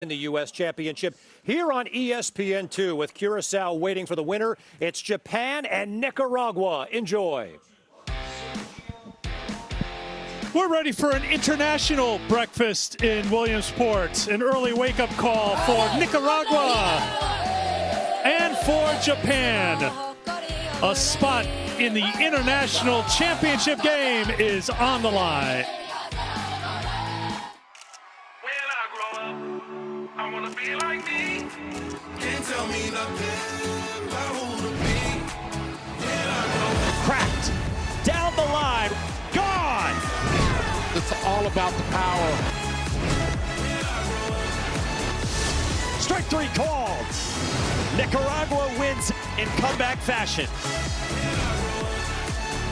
in the U.S. Championship here on ESPN2 with Curacao waiting for the winner. It's Japan and Nicaragua. Enjoy. We're ready for an international breakfast in Williamsport. An early wake-up call for Nicaragua and for Japan. A spot in the international championship game is on the line. I wanna be like me. Can't tell me nothing about who to be. Cracked. Down the line. Gone. It's all about the power. Strike three called. Nicaragua wins in comeback fashion.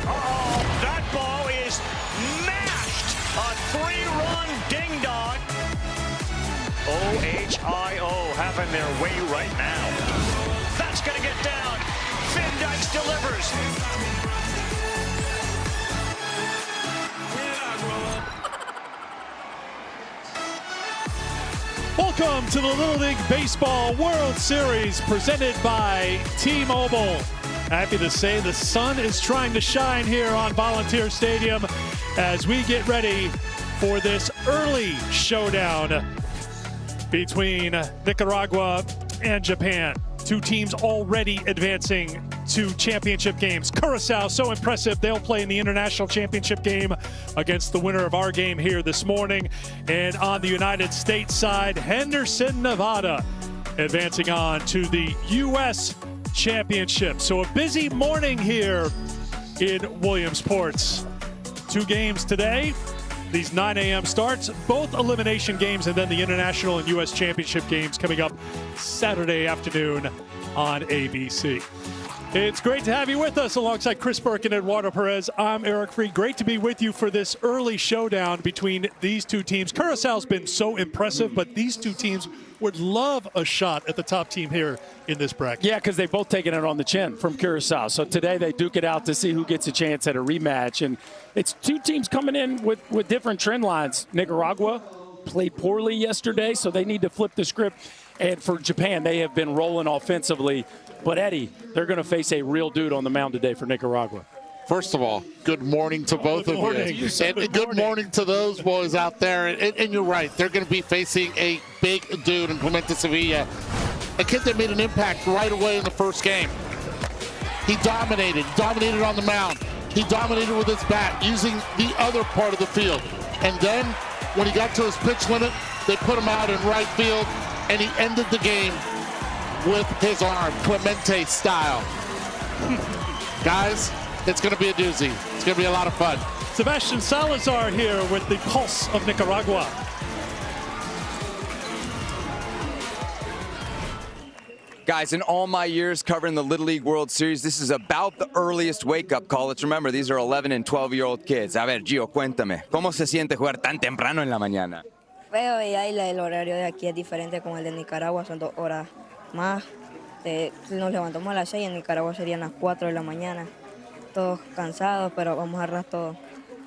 Uh-oh. That ball is mashed. A three-run ding-dong. OHIO having their way right now. That's going to get down. Finn Dykes delivers. Welcome to the Little League Baseball World Series presented by T-Mobile. Happy to say the sun is trying to shine here on Volunteer Stadium as we get ready for this early showdown between Nicaragua and Japan. Two teams already advancing to championship games. Curacao, so impressive. They'll play in the international championship game against the winner of our game here this morning. And on the United States side, Henderson, Nevada, advancing on to the U.S. championship. So a busy morning here in Williamsport. Two games today. These 9 a.m. starts, both elimination games, and then the international and U.S. championship games coming up Saturday afternoon on ABC. It's great to have you with us alongside Chris Burke and Eduardo Perez. I'm Eric Freed. Great to be with you for this early showdown between these two teams. Curacao's been so impressive, but these two teams would love a shot at the top team here in this bracket. Yeah, because they've both taken it on the chin from Curacao. So today they duke it out to see who gets a chance at a rematch. And it's two teams coming in with different trend lines. Nicaragua played poorly yesterday, so they need to flip the script. And for Japan, they have been rolling offensively. But, Eddie, they're going to face a real dude on the mound today for Nicaragua. First of all, good morning to both of you. And good morning to those boys out there. And you're right. They're going to be facing a big dude in Clemente Sevilla, a kid that made an impact right away in the first game. He dominated on the mound. He dominated with his bat, using the other part of the field. And then, when he got to his pitch limit, they put him out in right field, and he ended the game with his arm, Clemente style. Guys, it's going to be a doozy. It's going to be a lot of fun. Sebastian Salazar here with the pulse of Nicaragua. Guys, in all my years covering the Little League World Series, this is about the earliest wake-up call. Let's remember, these are 11 and 12-year-old kids. A ver, Gio, cuéntame, ¿cómo se siente jugar tan temprano en la mañana? Feo, y ahí el horario de aquí es diferente con el de Nicaragua, son 2 horas más. Nos levantamos a las 6, en Nicaragua serían las 4 de la mañana. Todos cansados, pero vamos a agarrar todo.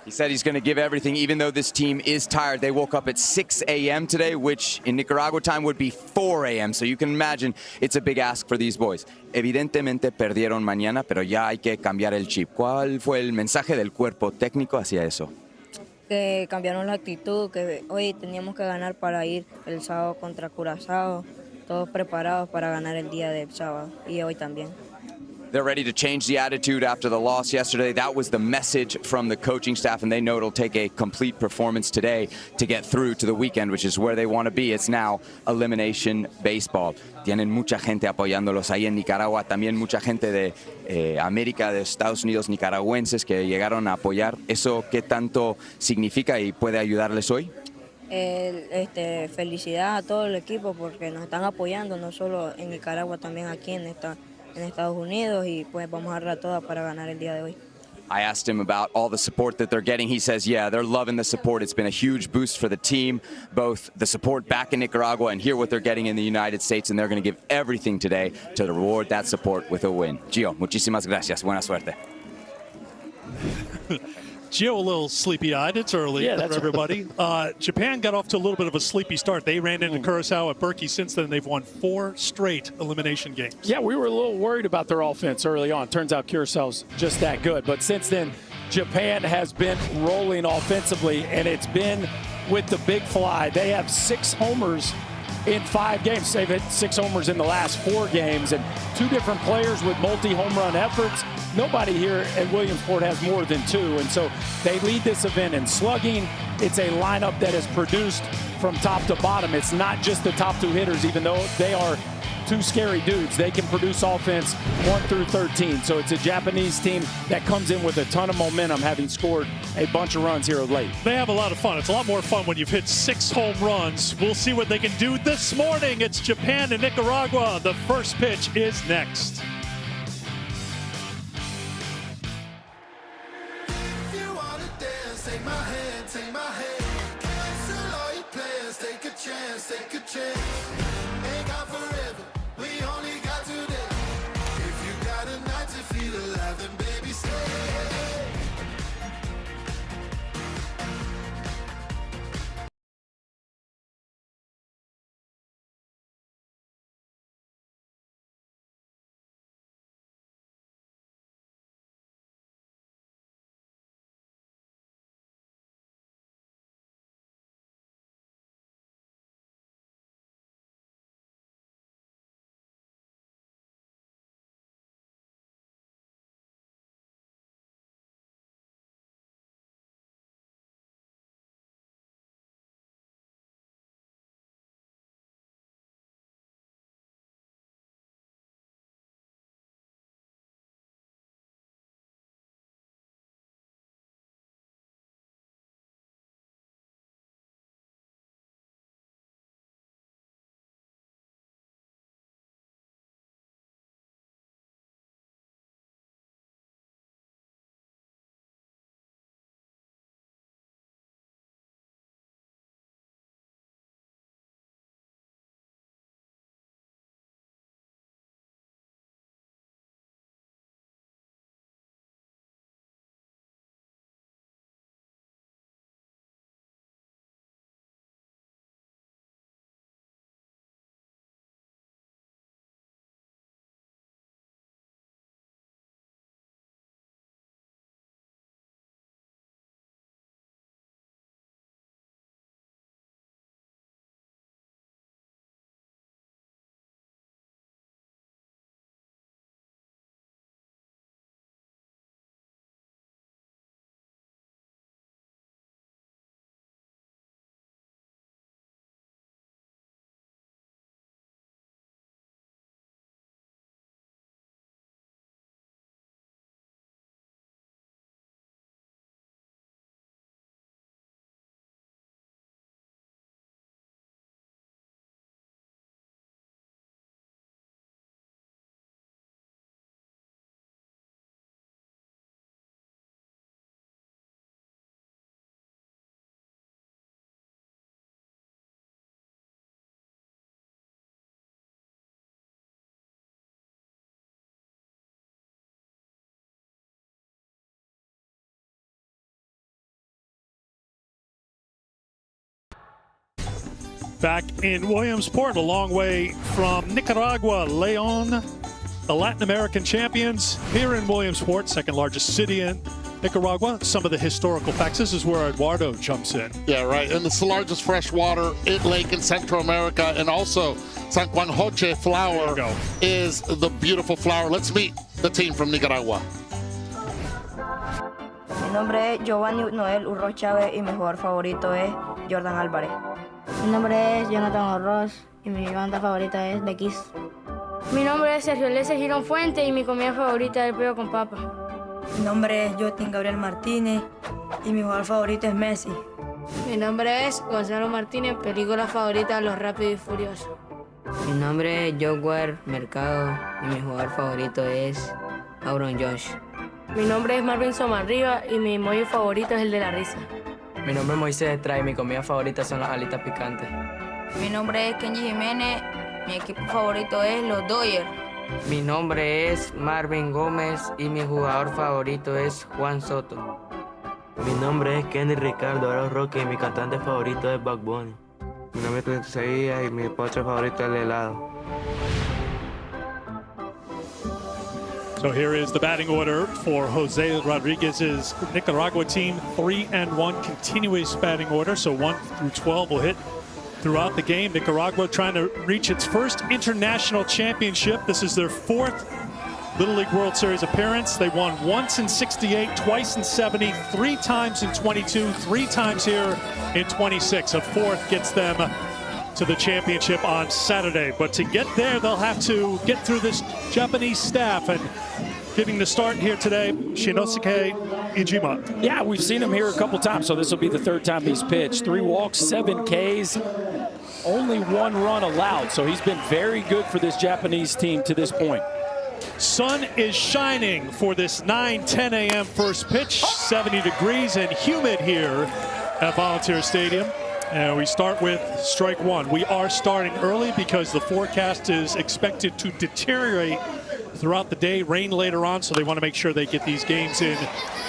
He said he's going to give everything, even though this team is tired. They woke up at 6 a.m. today, which in Nicaragua time would be 4 a.m. So you can imagine it's a big ask for these boys. Evidentemente perdieron mañana, pero ya hay que cambiar el chip. ¿Cuál fue el mensaje del cuerpo técnico hacia eso? Que cambiaron la actitud, que hoy teníamos que ganar para ir el sábado contra Curazao. Todos preparados para ganar el día del sábado y hoy también. They're ready to change the attitude after the loss yesterday. That was the message from the coaching staff, and they know it'll take a complete performance today to get through to the weekend, which is where they want to be. It's now elimination baseball. Tienen mucha gente apoyándolos ahí en Nicaragua, también mucha gente de América, de Estados Unidos, nicaragüenses que llegaron a apoyar. ¿Eso qué tanto significa y puede ayudarles hoy? Felicidad a todo el equipo porque nos están apoyando, no solo en Nicaragua, también aquí en Estados Unidos, y pues vamos a dar todas para ganar el día de hoy. I asked him about all the support that they're getting. He says, yeah, they're loving the support. It's been a huge boost for the team, both the support back in Nicaragua and here what they're getting in the United States, and they're going to give everything today to reward that support with a win. Gio, muchísimas gracias. Buena suerte. Gio, a little sleepy-eyed. It's early for everybody. Japan got off to a little bit of a sleepy start. They ran into Curaçao at Berkey. Since then, they've won 4 straight elimination games. Yeah, we were a little worried about their offense early on. Turns out Curaçao's just that good. But since then, Japan has been rolling offensively, and it's been with the big fly. They have 6 homers in 5 games. They've hit 6 homers in the last 4 games, and 2 different players with multi-home run efforts. Nobody here at Williamsport has more than 2, and so they lead this event in slugging. It's a lineup that is produced from top to bottom. It's not just the top 2 hitters, even though they are 2 scary dudes. They can produce offense 1 through 13. So it's a Japanese team that comes in with a ton of momentum, having scored a bunch of runs here of late. They have a lot of fun. It's a lot more fun when you've hit 6 home runs. We'll see what they can do this morning. It's Japan and Nicaragua. The first pitch is next. Take my hand, take my hand. Cancel all your plans, take a chance, take a chance. Ain't got forever, we only got today. If you got a night to feel alive, then baby stay. Back in Williamsport, a long way from Nicaragua, Leon, the Latin American champions here in Williamsport, second largest city in Nicaragua. Some of the historical facts. This is where Eduardo jumps in. Yeah, right. And it's the largest freshwater lake in Central America, and also San Juan Joche flower is the beautiful flower. Let's meet the team from Nicaragua. Mi nombre es Giovanni Noel Urro Chávez y mi jugador favorito es Jordan Álvarez. Mi nombre es Jonathan Orroz y mi banda favorita es The Kiss. Mi nombre es Sergio Lese Girón Fuente y mi comida favorita es el pollo con papa. Mi nombre es Justin Gabriel Martínez y mi jugador favorito es Messi. Mi nombre es Gonzalo Martínez, película favorita Los Rápidos y Furiosos. Mi nombre es Joguer Mercado y mi jugador favorito es Auron Josh. Mi nombre es Marvin Somarriba y mi emoji favorito es el de la risa. Mi nombre es Moisés Estrada y mi comida favorita son las alitas picantes. Mi nombre es Kenji Jiménez, mi equipo favorito es los Dodgers. Mi nombre es Marvin Gómez y mi jugador favorito es Juan Soto. Mi nombre es Kenny Ricardo Aro Roque y mi cantante favorito es Bad Bunny. Mi nombre es Clemente Sevilla y mi postre favorito es el helado. So here is the batting order for Jose Rodriguez's Nicaragua team. 3-1 continuous batting order. So 1 through 12 will hit throughout the game. Nicaragua trying to reach its first international championship. This is their 4th Little League World Series appearance. They won once in 68, twice in 70, 3 times in 22, 3 times here in 26. A 4th gets them to the championship on Saturday. But to get there, they'll have to get through this Japanese staff. And getting the start here today, Shinosuke Ijima. Yeah, we've seen him here a couple times, so this will be the 3rd time he's pitched. 3 walks, 7 Ks, only 1 run allowed. So he's been very good for this Japanese team to this point. Sun is shining for this 9:10 a.m. first pitch. 70 degrees and humid here at Volunteer Stadium. And we start with strike 1. We are starting early because the forecast is expected to deteriorate throughout the day, rain later on, so they want to make sure they get these games in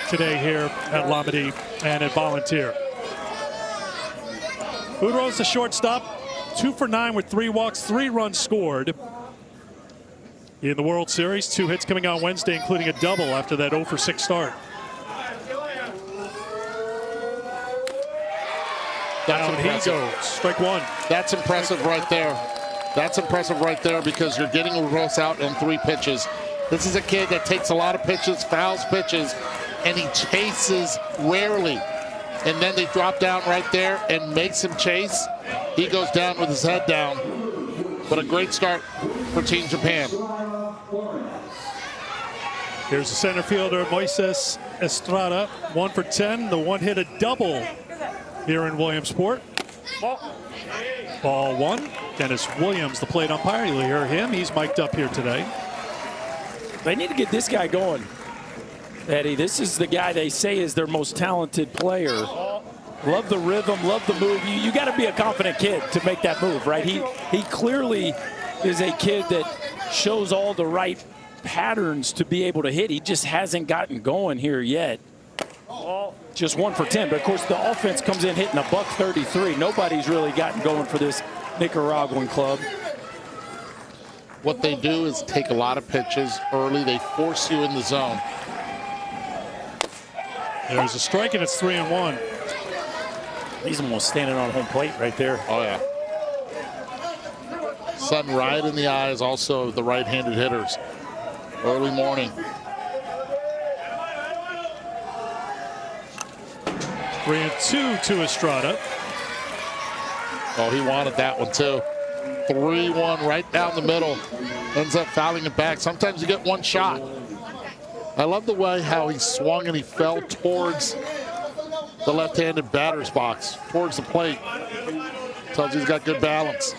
today here at Lamade and at Volunteer. Udro's the shortstop, 2 for 9 with 3 walks, 3 runs scored in the World Series. 2 hits coming on Wednesday, including a double after that 0 for 6 start. That's Down he goes. Strike 1. That's impressive right there. That's impressive right there because you're getting Uros out in 3 pitches. This is a kid that takes a lot of pitches, fouls pitches, and he chases rarely. And then they drop down right there and makes him chase. He goes down with his head down. But a great start for Team Japan. Here's the center fielder, Moises Estrada, 1 for 10. The one hit a double here in Williamsport. Ball 1. Dennis Williams, the plate umpire. You'll hear him. He's mic'd up here today. They need to get this guy going, Eddie. This is the guy they say is their most talented player. Love the rhythm, love the move. You got to be a confident kid to make that move, right? He clearly is a kid that shows all the right patterns to be able to hit. He just hasn't gotten going here yet. Just 1 for 10, but of course the offense comes in hitting a $133. Nobody's really gotten going for this Nicaraguan club. What they do is take a lot of pitches early. They force you in the zone. There's a strike and it's 3-1. He's almost standing on home plate right there. Oh yeah. Sun right in the eyes also of the right-handed hitters. Early morning. 3-2 to Estrada. Oh, he wanted that one too. 3-1 right down the middle. Ends up fouling it back. Sometimes you get 1 shot. I love the way how he swung and he fell towards the left-handed batter's box, towards the plate. Tells you he's got good balance.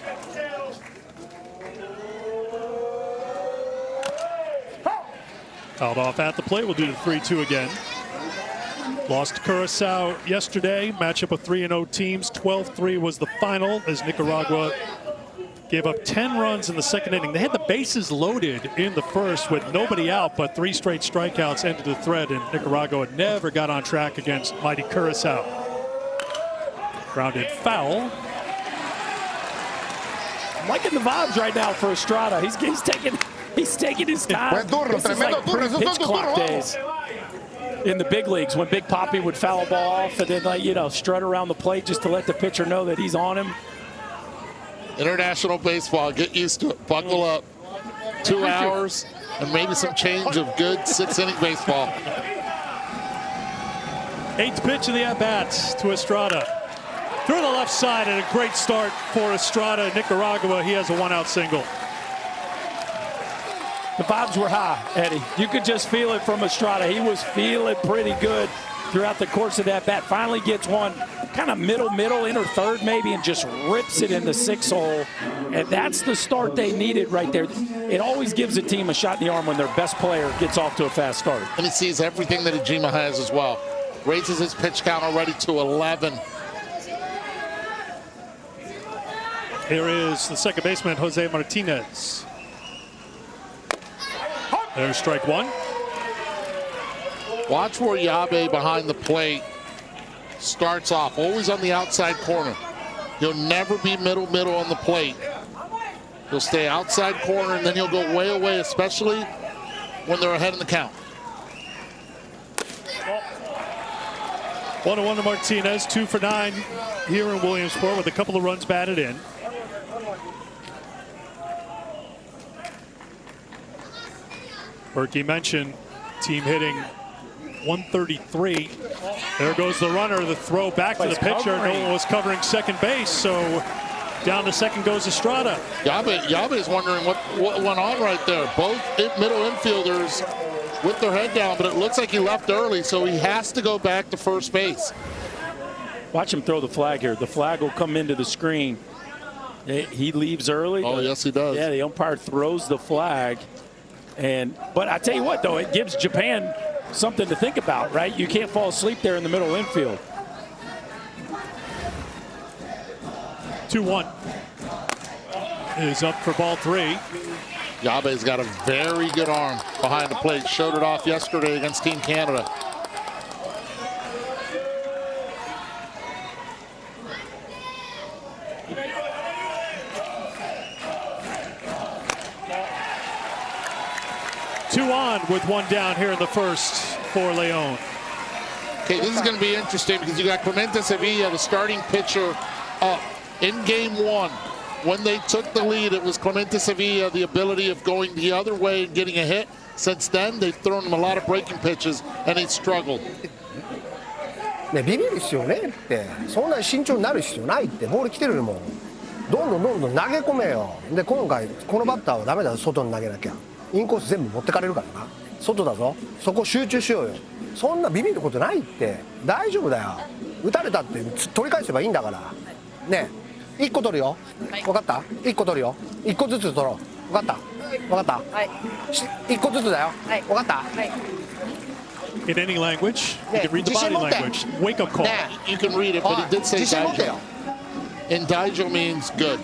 Fouled off at the plate. We'll do the 3-2 again. Lost to Curacao yesterday. Matchup of 3-0 teams. 12-3 was the final as Nicaragua gave up 10 runs in the 2nd inning. They had the bases loaded in the first with nobody out, but 3 straight strikeouts ended the thread, and Nicaragua never got on track against mighty Curacao. Grounded foul. I'm liking the vibes right now for Estrada. He's taking his time. This is like pitch clock days in the big leagues when Big Poppy would foul a ball off and then, strut around the plate just to let the pitcher know that he's on him. International baseball, get used to it. Buckle up. 2 hours and maybe some change of good 6-inning baseball. 8th pitch of the at-bats to Estrada. Through the left side, and a great start for Estrada. Nicaragua, he has a 1-out single. The vibes were high, Eddie. You could just feel it from Estrada. He was feeling pretty good throughout the course of that bat. Finally gets one kind of middle, inner third maybe, and just rips it in the 6 hole. And that's the start they needed right there. It always gives a team a shot in the arm when their best player gets off to a fast start. And he sees everything that Ijima has as well. Raises his pitch count already to 11. Here is the second baseman, Jose Martinez. There's strike 1. Watch where Yabe behind the plate starts off, always on the outside corner. He'll never be middle on the plate. He'll stay outside corner, and then he'll go way away, especially when they're ahead in the count. 1-1 to Martinez, 2 for 9 here in Williamsport with a couple of runs batted in. Berkey mentioned team hitting 133. There goes the runner, the throw back to the pitcher. No one was covering second base, so down to second goes Estrada. Yabe is wondering what went on right there. Both middle infielders with their head down, but it looks like he left early, so he has to go back to first base. Watch him throw the flag here. The flag will come into the screen. He leaves early. Oh, yes, he does. Yeah, the umpire throws the flag. But I tell you what, though, it gives Japan something to think about, right? You can't fall asleep there in the middle infield. 2-1 is up for ball 3. Yabe's got a very good arm behind the plate. Showed it off yesterday against Team Canada. Two on with one down here in the first for Leon. Okay, this is going to be interesting because you got Clemente Sevilla, the starting pitcher, up in game 1. When they took the lead, it was Clemente Sevilla, the ability of going the other way and getting a hit. Since then, they've thrown him a lot of breaking pitches, and he struggled. ね、ビビる必要ねって、そんなに慎重になる必要ないって、ボール来てるよりもどんどん投げ込めよ。で、今回このバッターはダメだ、外に投げなきゃ。インコース全部持ってかれるからな。外だぞ。そこ集中しようよ。そんなビビることないって。大丈夫だよ。打たれたって取り返せばいいんだから。ね、1個取るよ。分かった？ 1個取るよ。1個ずつ取ろう。分かった？分かった？はい。1個ずつだよ。はい。分かった？はい。In any language, you can read the body language. Wake up call. You can read it, but he did say Daijo. And Daijo means good.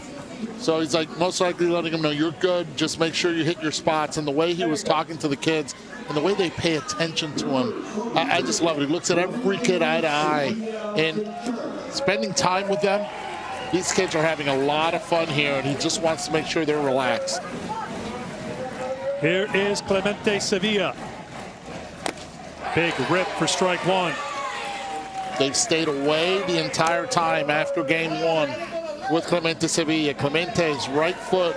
So he's like most likely letting him know you're good. Just make sure you hit your spots. And the way he was talking to the kids and the way they pay attention to him, I just love it. He looks at every kid eye to eye and spending time with them. These kids are having a lot of fun here, and he just wants to make sure they're relaxed. Here is Clemente Sevilla. Big rip for strike 1. They've stayed away the entire time after game 1 with Clemente Sevilla. Clemente's right foot,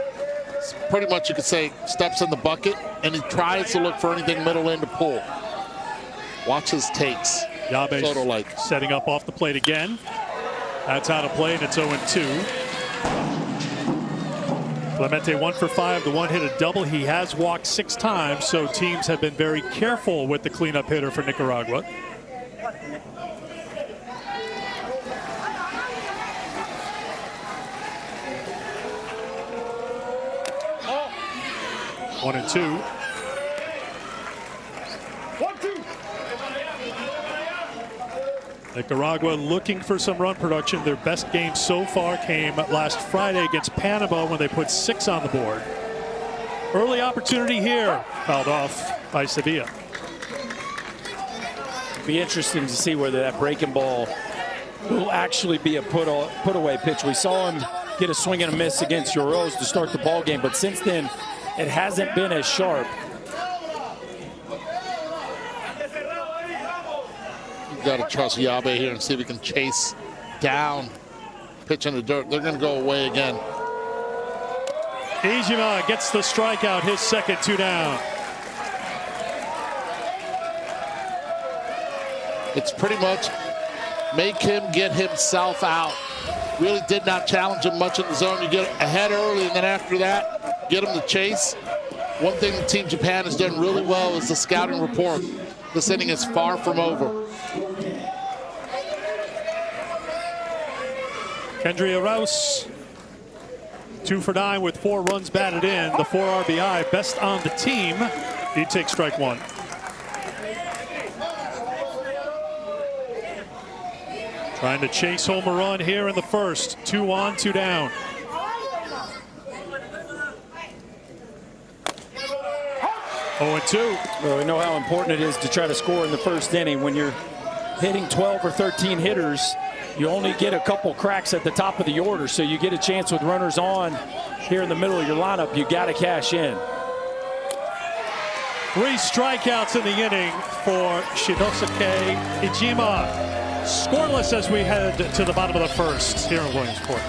pretty much you could say, steps in the bucket, and he tries to look for anything middle in to pull. Watch his takes. Yabe setting up off the plate again. That's how to play, and it's 0-2. Clemente 1 for 5. The one hit a double. He has walked 6 times, so teams have been very careful with the cleanup hitter for Nicaragua. Oh. 1-2. Nicaragua looking for some run production. Their best game so far came last Friday against Panama when they put 6 on the board. Early opportunity here, fouled off by Sevilla. Be interesting to see whether that breaking ball will actually be a put-away pitch. We saw him get a swing and a miss against Uros to start the ball game, but since then it hasn't been as sharp. Got to trust Yabe here and see if he can chase down, pitch in the dirt. They're going to go away again. Ijima gets the strikeout, his second, 2 down. It's pretty much make him get himself out. Really did not challenge him much in the zone. You get ahead early, and then after that, get him to chase. One thing that Team Japan has done really well is the scouting report. This inning is far from over. Kendria Rouse, 2 for 9 with 4 runs batted in. The 4 RBI, best on the team. He takes strike 1. Trying to chase home a run here in the first. 2 on, 2 down. Oh, and 2. Well, we know how important it is to try to score in the first inning when you're hitting 12 or 13 hitters, you only get a couple cracks at the top of the order. So you get a chance with runners on here in the middle of your lineup. You got to cash in. 3 strikeouts in the inning for Shinosuke Ijima. Scoreless as we head to the bottom of the first here in Williamsport.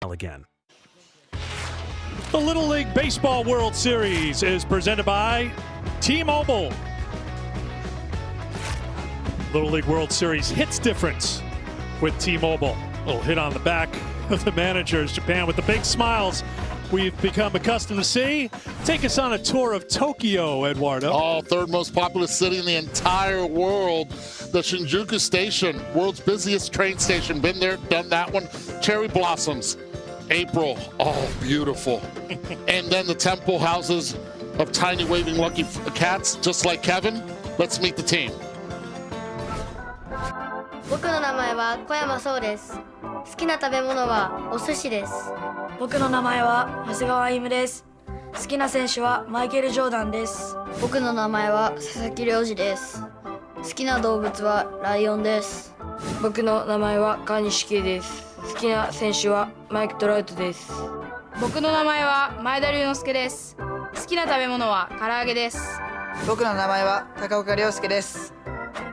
Again. The Little League Baseball World Series is presented by T-Mobile. Little League World Series hits difference with T-Mobile. A little hit on the back of the managers. Japan with the big smiles we've become accustomed to see. Take us on a tour of Tokyo, Eduardo. Oh, 3rd most populous city in the entire world. The Shinjuku Station, world's busiest train station. Been there, done that one. Cherry blossoms. April, oh, beautiful. And then the temple houses of tiny waving lucky cats, just like Kevin. Let's meet the team. 僕の名前は小山壮です。好きな食べ物はお寿司です。僕の名前は長谷川歩夢です。好きな選手はマイケル・ジョーダンです。僕の名前は佐々木亮次です。好きな動物はライオンです。僕の名前は川西圭です。好きな選手はマイク・トラウトです。僕の名前は前田龍之介です。好きな食べ物は唐揚げです。僕の名前は高岡亮介です。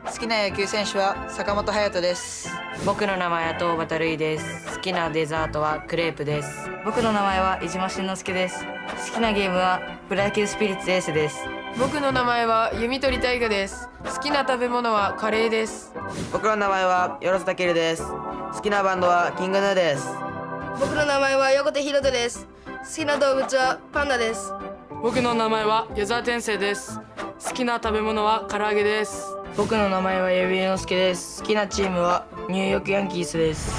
好きな野球選手は坂本勇人です。僕の名前は東畑瑠衣です。好きなデザートはクレープです。僕の名前は飯島慎之介です。好きなゲームはプロ野球スピリッツエースです。僕の名前は弓取大河です。好きな食べ物はカレーです。僕の名前はよろずたけるです。好きなバンドはキングヌーです。僕の名前は横手ひろとです。好きな動物はパンダです。僕の名前は矢沢天成です。好きな食べ物は唐揚げです。僕の名前は矢部祐之介です。好きなチームはニューヨークヤンキースです。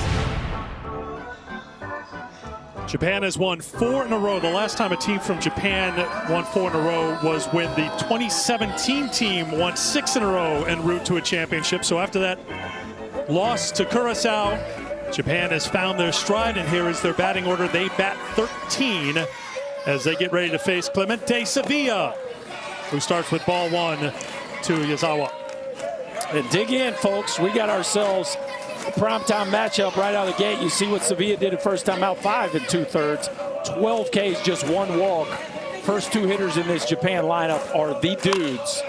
Japan has won 4 in a row. The last time a team from Japan won 4 in a row was when the 2017 team won 6 in a row en route to a championship. So after that loss to Curaçao, Japan has found their stride, and here is their batting order. They bat 13 as they get ready to face Clemente Sevilla, who starts with ball 1 to Yazawa. And dig in, folks. We got ourselves a primetime matchup right out of the gate. You see what Sevilla did at first time out, 5 2/3, 12 Ks, just 1 walk. First 2 hitters in this Japan lineup are the dudes.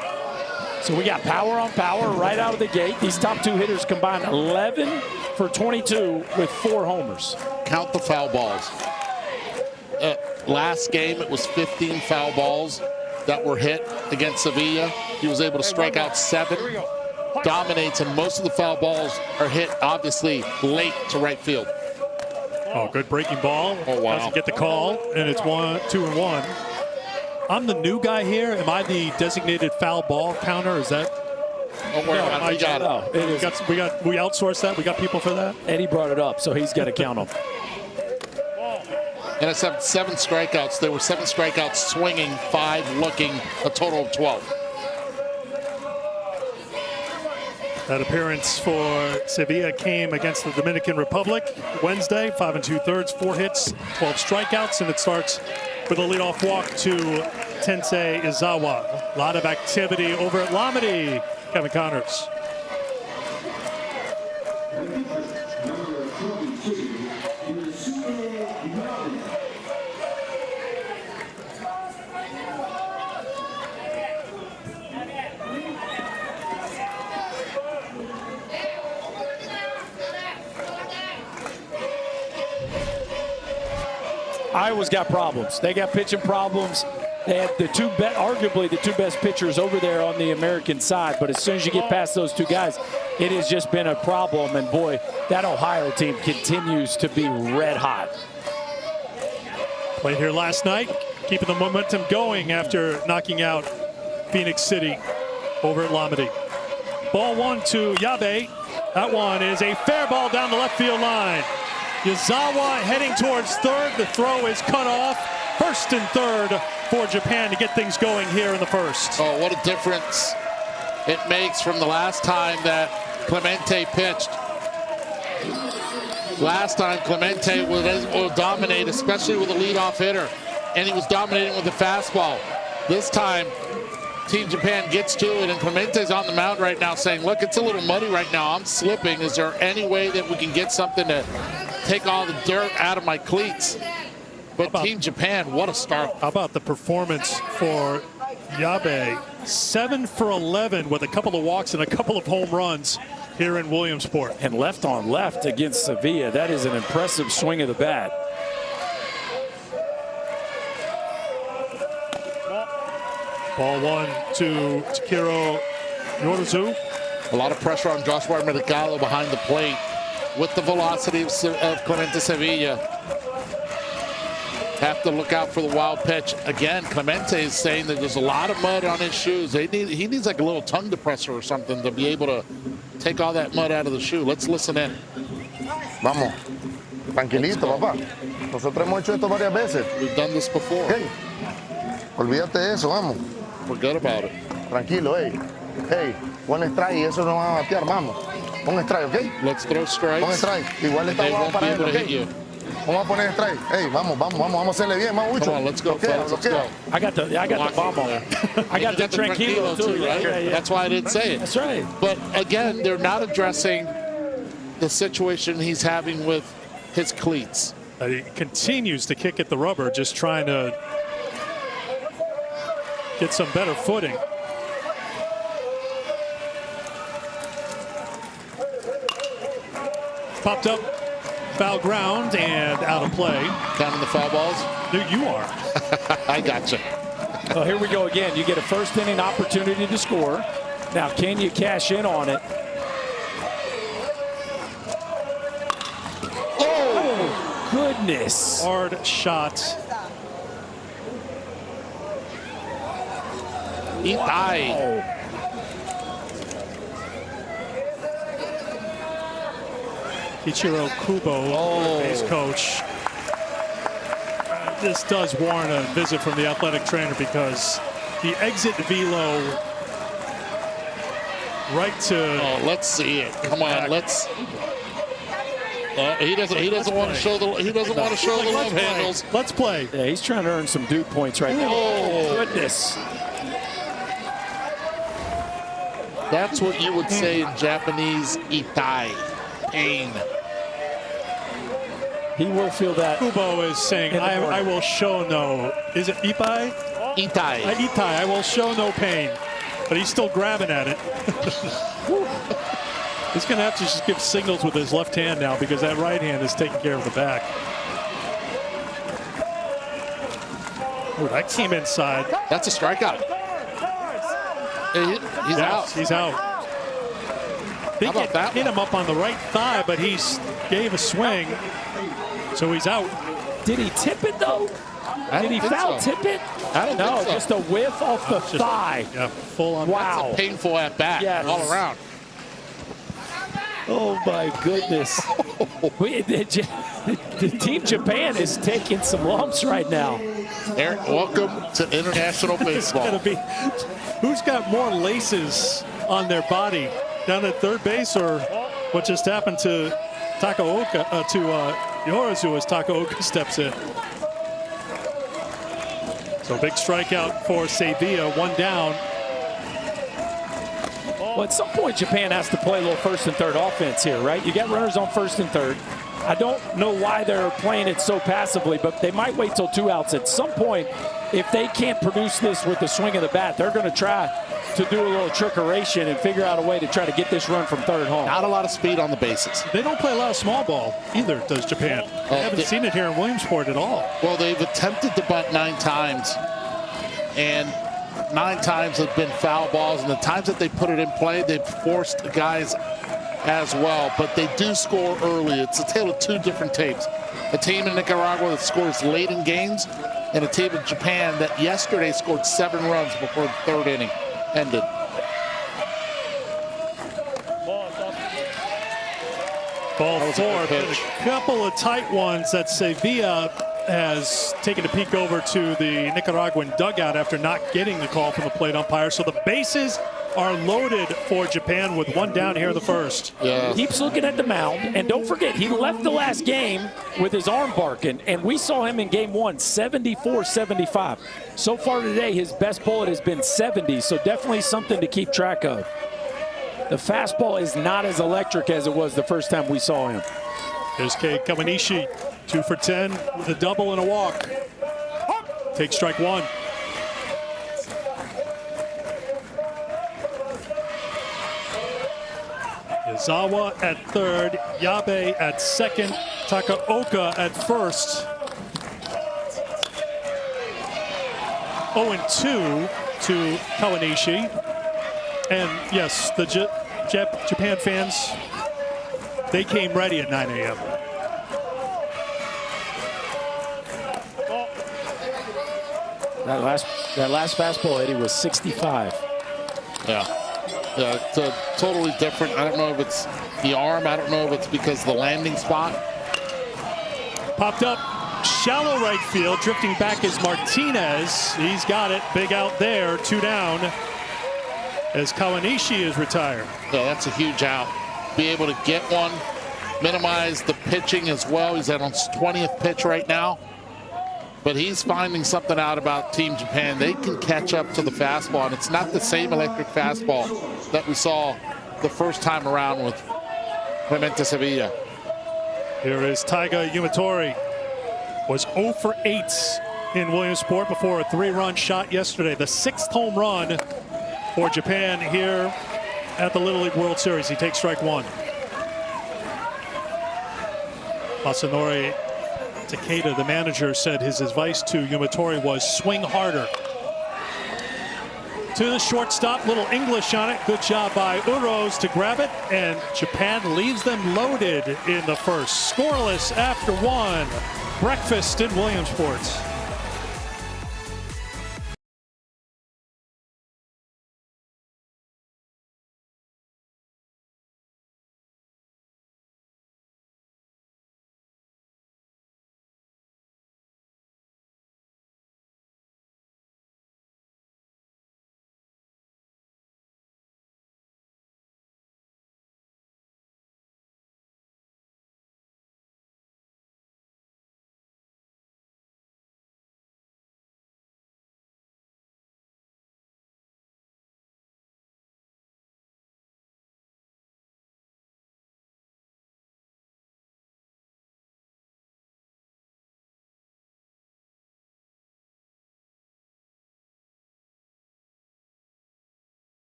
So we got power on power right out of the gate. These top 2 hitters combined 11 for 22 with 4 homers. Count the foul balls. Last game, it was 15 foul balls that were hit against Sevilla. He was able to strike out 7. Dominates, and most of the foul balls are hit, obviously, late to right field. Oh, good breaking ball. Oh, wow. Doesn't get the call, and it's 2-1. I'm the new guy here. Am I the designated foul ball counter? Is that? Oh, we got it. We outsourced that. We got people for that. Eddie brought it up, so he's got to count them. And it's 7 strikeouts. There were 7 strikeouts swinging, 5 looking, a total of 12. That appearance for Sevilla came against the Dominican Republic Wednesday, 5 2/3, 4 hits, 12 strikeouts, and it starts for the leadoff walk to Tensei Izawa. A lot of activity over at Lamedy. Kevin Connors. Iowa's got problems. They got pitching problems. They have arguably the two best pitchers over there on the American side. But as soon as you get past those two guys, it has just been a problem. And boy, that Ohio team continues to be red hot. Played here last night, keeping the momentum going after knocking out Phoenix City over at Lamedy. Ball 1 to Yabe. That one is a fair ball down the left field line. Yazawa heading towards third. The throw is cut off. First and third for Japan to get things going here in the first. Oh, what a difference it makes from the last time that Clemente pitched. Last time Clemente will dominate, especially with a leadoff hitter, and he was dominating with the fastball. This time, Team Japan gets to it, and Clemente's on the mound right now saying, look, it's a little muddy right now. I'm slipping. Is there any way that we can get something to take all the dirt out of my cleats? But Team Japan, what a start. How about the performance for Yabe? 7 for 11 with a couple of walks and a couple of home runs here in Williamsport. And left on left against Sevilla. That is an impressive swing of the bat. Ball 1 to Takiro Yorozu. A lot of pressure on Joshua Mercado behind the plate with the velocity of Clemente Sevilla. Have to look out for the wild pitch. Again, Clemente is saying that there's a lot of mud on his shoes. He needs like a little tongue depressor or something to be able to take all that mud out of the shoe. Let's listen in. Vamos. Tranquilito, papá. Nosotros hemos hecho esto varias veces. We've done this before. Okay. Olvídate de eso, vamos. Forget about it. Tranquilo, hey. Hey, pon strike y eso no va a batear, vamos. Pon strike, ¿ok? Let's throw strikes. Pon strike. Igual está abajo para él, ¿ok? Vamos a poner strike. Hey, vamos a hacerle bien, vamos, Ucho. Come on, let's go, fellas, let's go. I got the bomb on. I got the tranquilo too, right? Yeah. That's why I didn't say it. That's right. But again, they're not addressing the situation he's having with his cleats. He continues to kick at the rubber, just trying to get some better footing. Popped up, foul ground, and out of play. Counting the foul balls? Dude, you are. I gotcha. Well, here we go again. You get a first inning opportunity to score. Now, can you cash in on it? Oh, goodness. Hard shot. Itai. Ichiro Kubo, base coach. This does warrant a visit from the athletic trainer because the exit velo right to. Oh, let's see it. Come on, let's. He doesn't want to show the love handles. Let's play. Yeah, he's trying to earn some dude points right now. Oh goodness. That's what you would say in Japanese, itai, pain. He will feel that. Kubo is saying, I will show no. Is it Ipai? Itai. Itai, I will show no pain. But he's still grabbing at it. He's going to have to just give signals with his left hand now because that right hand is taking care of the back. Ooh, that came inside. That's a strikeout. He's out. He's out. They hit him up on the right thigh, but he gave a swing. So he's out. Did he tip it though? Did he foul tip it? I don't think so. Just a whiff off the thigh. Yeah, full on. Wow. That's a painful at bat all around. Oh my goodness. The Team Japan is taking some lumps right now. Eric, welcome to international baseball. Who's got more laces on their body? Down at third base, or what just happened to Takaoka, to Yorozu as Takaoka steps in? So big strikeout for Sevilla, 1 down. Well, at some point, Japan has to play a little first and third offense here, right? You got runners on first and third. I don't know why they're playing it so passively, but they might wait till 2 outs. At some point, if they can't produce this with the swing of the bat, they're going to try to do a little trickeration and figure out a way to try to get this run from third home. Not a lot of speed on the bases. They don't play a lot of small ball either, does Japan. I haven't seen it here in Williamsport at all. Well, they've attempted to bunt 9 times, and 9 times have been foul balls, and the times that they put it in play, they've forced guys as well, but they do score early. It's a tale of 2 different tapes. A team in Nicaragua that scores late in games, and a team in Japan that yesterday scored 7 runs before the 3rd inning ended. Ball 4, a couple of tight ones that Sevilla has taken a peek over to the Nicaraguan dugout after not getting the call from the plate umpire. So the bases are loaded for Japan with 1 down here in the first. Yeah. Keeps looking at the mound, and don't forget, he left the last game with his arm barking, and we saw him in game 1, 74-75. So far today, his best bullet has been 70, so definitely something to keep track of. The fastball is not as electric as it was the first time we saw him. Here's Kei Kawanishi, 2 for 10 with a double and a walk. Take strike 1. Izawa at third, Yabe at second, Takaoka at first. 0-2 to Kawanishi. And yes, the Japan fans, they came ready at 9 a.m. That last fastball, Eddie, was 65. Yeah, it's totally different. I don't know if it's the arm. I don't know if it's because of the landing spot. Popped up, shallow right field. Drifting back is Martinez. He's got it. Big out there, 2 down. As Kawanishi is retired. Yeah, that's a huge out. Be able to get one, minimize the pitching as well. He's at on his 20th pitch right now. But he's finding something out about Team Japan. They can catch up to the fastball, and it's not the same electric fastball that we saw the first time around with Clemente Sevilla. Here is Taiga Yumatori. Was 0 for 8 in Williamsport before a 3-run shot yesterday. The 6th home run for Japan here at the Little League World Series. He takes strike 1. Masanori Takeda, the manager, said his advice to Yumatori was swing harder. To the shortstop, little English on it. Good job by Uros to grab it, and Japan leaves them loaded in the first. Scoreless after 1. Breakfast in Williamsport.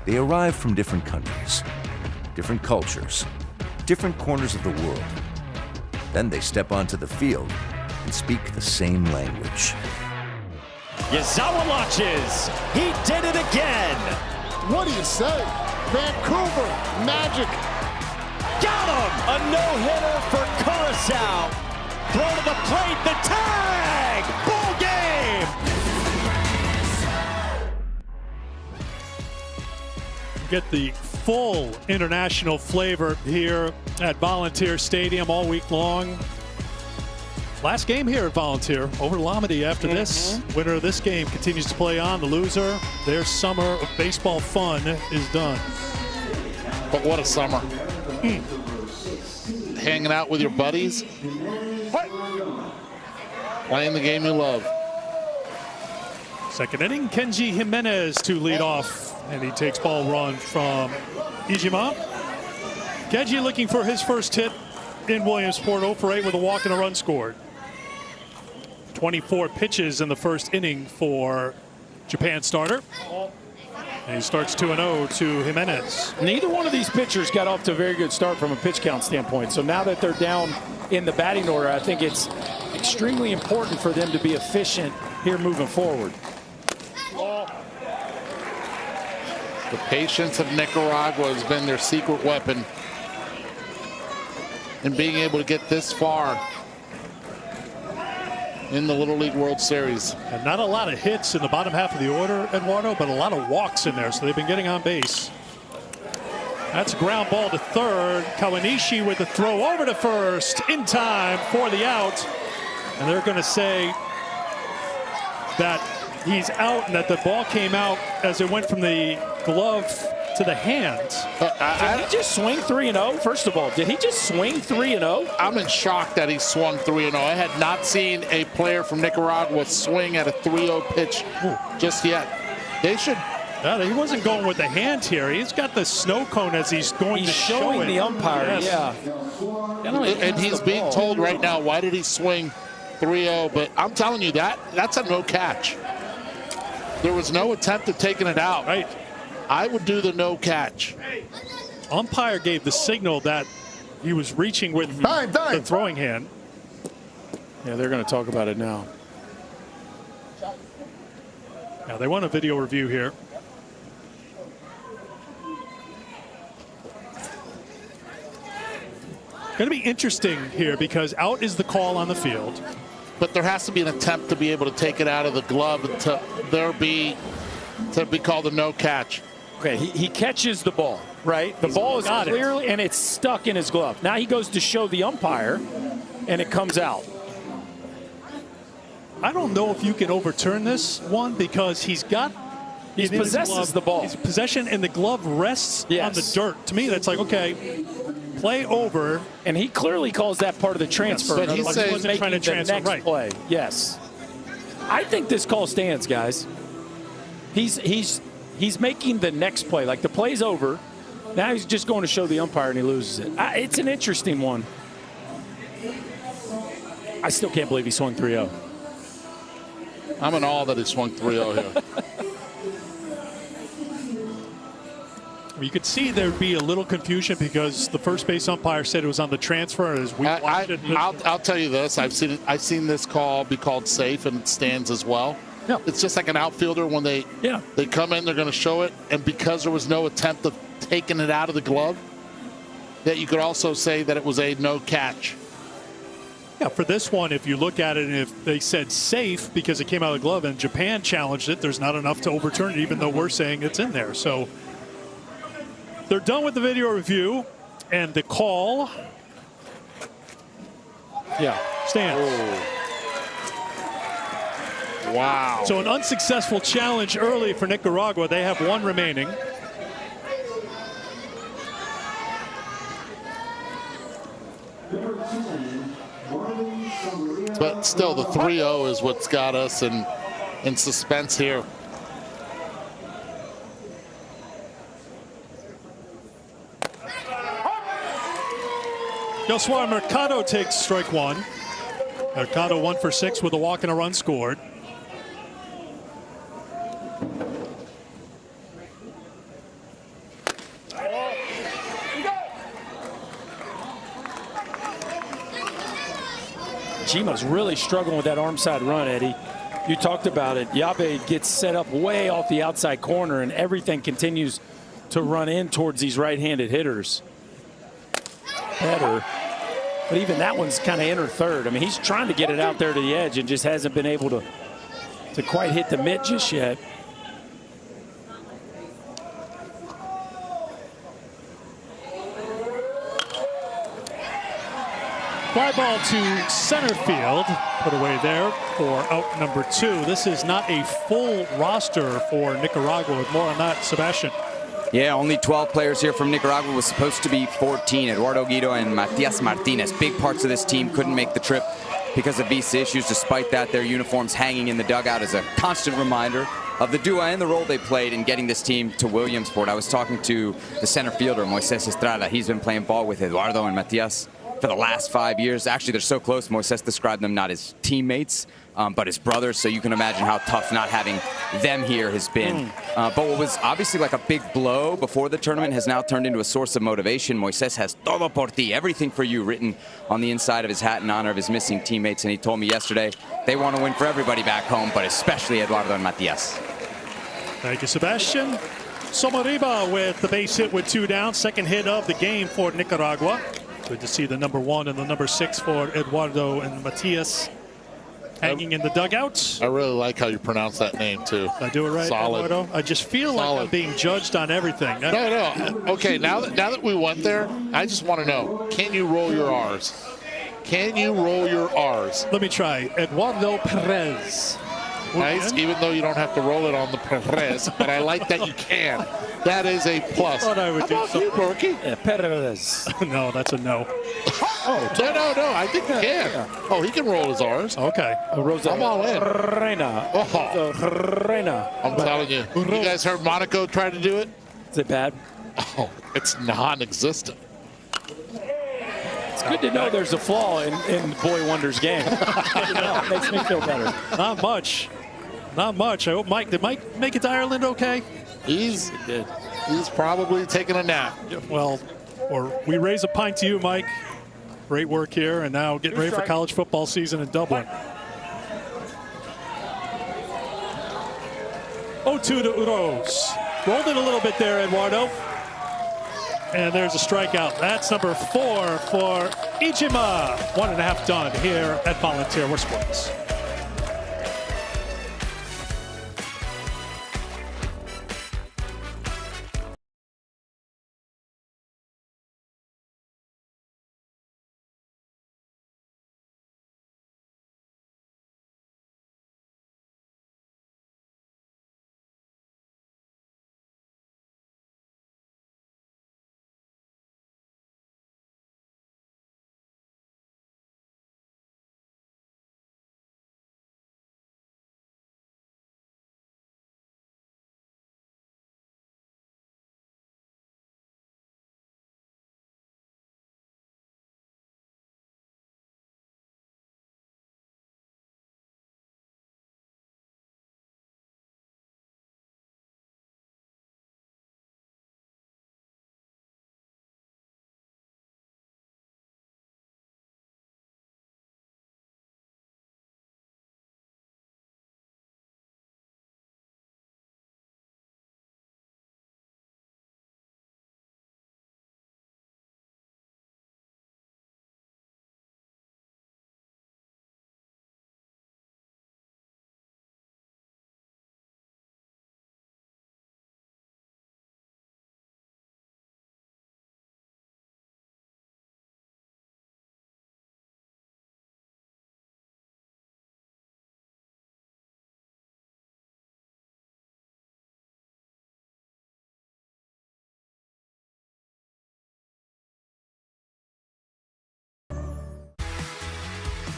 They arrive from different countries, different cultures, different corners of the world. Then they step onto the field and speak the same language. Yazawa launches. He did it again. What do you say? Vancouver Magic. Got him! A no-hitter for Curacao. Throw to the plate, the tag! Ball game! Get the full international flavor here at Volunteer Stadium all week long. Last game here at Volunteer over Lomedy after this. Winner of this game continues to play on. The loser, their summer of baseball fun is done. But what a summer. Hanging out with your buddies. Playing the game you love. Second inning, Kenji Jimenez to lead off, and he takes ball run from Ijima. Kenji looking for his first hit in Williamsport, 0 for 8 with a walk and a run scored. 24 pitches in the first inning for Japan starter. And he starts 2-0 to Jimenez. Neither one of these pitchers got off to a very good start from a pitch count standpoint. So now that they're down in the batting order, I think it's extremely important for them to be efficient here moving forward. The patience of Nicaragua has been their secret weapon in being able to get this far in the Little League World Series. And not a lot of hits in the bottom half of the order, Eduardo, but a lot of walks in there, so they've been getting on base. That's a ground ball to third. Kawanishi with the throw over to first in time for the out. And they're going to say that he's out and that the ball came out as it went from the glove to the hands. Did he just swing 3-0? First of all, did he just swing 3-0? I'm in shock that he swung 3-0. I had not seen a player from Nicaragua swing at a 3-0 pitch just yet. They should. Yeah, he wasn't going with the hand here. He's got the snow cone as he's going to show showing it. the umpire. Yes. Yeah. And he's being told right now, why did he swing 3-0? But I'm telling you, that's a no catch. There was no attempt at taking it out. Right. I would do the no catch. Umpire gave the signal that he was reaching with the throwing hand. Yeah, they're going to talk about it now. Yeah, they want a video review here. Going to be interesting here because out is the call on the field. But there has to be an attempt to be able to take it out of the glove and to be called a no catch. Okay, he catches the ball, right? The ball is clearly, and it's stuck in his glove. Now he goes to show the umpire, and it comes out. I don't know if you can overturn this one because he possesses the ball. He's possession, and the glove rests on the dirt. To me, that's like, okay, play over. And he clearly calls that part of the transfer. But he wasn't trying to transfer, the next play. Yes. I think this call stands, guys. He's making the next play. Like the play's over. Now he's just going to show the umpire and he loses it. It's an interesting one. I still can't believe he swung 3-0. I'm in awe that he swung 3-0 here. You could see there'd be a little confusion because the first base umpire said it was on the transfer. As we watched it. I'll tell you this: I've seen this call be called safe, and it stands as well. Yeah. It's just like an outfielder when they come in, they're going to show it, and because there was no attempt of taking it out of the glove, that you could also say that it was a no catch. Yeah, for this one, if you look at it, and if they said safe because it came out of the glove and Japan challenged it, there's not enough to overturn it, even though we're saying it's in there. So they're done with the video review, and the call, stands. Wow. So an unsuccessful challenge early for Nicaragua. They have one remaining. But still, the 3-0 is what's got us in suspense here. Joshua Mercado takes strike one. Mercado 1 for 6 with a walk and a run scored. Jima's really struggling with that arm side run, Eddie. You talked about it. Yabe gets set up way off the outside corner, and everything continues to run in towards these right-handed hitters. Better. But even that one's kind of inner third. I mean, he's trying to get it out there to the edge and just hasn't been able to quite hit the mitt just yet. Fly ball to center field, put away there for out number 2. This is not a full roster for Nicaragua. More on that, Sebastian. Yeah, only 12 players here from Nicaragua. Was supposed to be 14. Eduardo Guido and Matias Martinez. Big parts of this team couldn't make the trip because of visa issues. Despite that, their uniforms hanging in the dugout is a constant reminder of the duo and the role they played in getting this team to Williamsport. I was talking to the center fielder, Moises Estrada. He's been playing ball with Eduardo and Matias for the last 5 years. Actually, they're so close. Moises described them not as teammates, but as brothers. So you can imagine how tough not having them here has been. But what was obviously like a big blow before the tournament has now turned into a source of motivation. Moises has todo por ti, everything for you, written on the inside of his hat in honor of his missing teammates. And he told me yesterday they want to win for everybody back home, but especially Eduardo and Matias. Thank you, Sebastian. Somariba with the base hit with 2 down. Second hit of the game for Nicaragua. Good to see the number 1 and the number 6 for Eduardo and Matias hanging in the dugouts. I really like how you pronounce that name, too. Did I do it right, Solid. Eduardo? I just feel like I'm being judged on everything. No. Okay, now that we went there, I just want to know, can you roll your R's? Can you roll your R's? Let me try. Eduardo Perez. Nice, even though you don't have to roll it on the Perez, but I like that you can. That is a plus. I thought I would do something. You, Borky? Yeah, Perez. No, that's a no. No, I think he can. Yeah. Oh, he can roll his R's. Okay. I'm all in. Reina. Reina. I'm telling you. You guys heard Monaco try to do it? Is it bad? Oh, it's non-existent. It's good to know there's a flaw in Boy Wonder's game. It makes me feel better. Not much. Not much. I hope did Mike make it to Ireland okay? He's probably taking a nap. Well, or we raise a pint to you, Mike. Great work here, and now getting ready for college football season in Dublin. 0-2 to Uros. Rolled it a little bit there, Eduardo. And there's a strikeout. That's number 4 for Ijima. 1.5 done here at Volunteer Sports.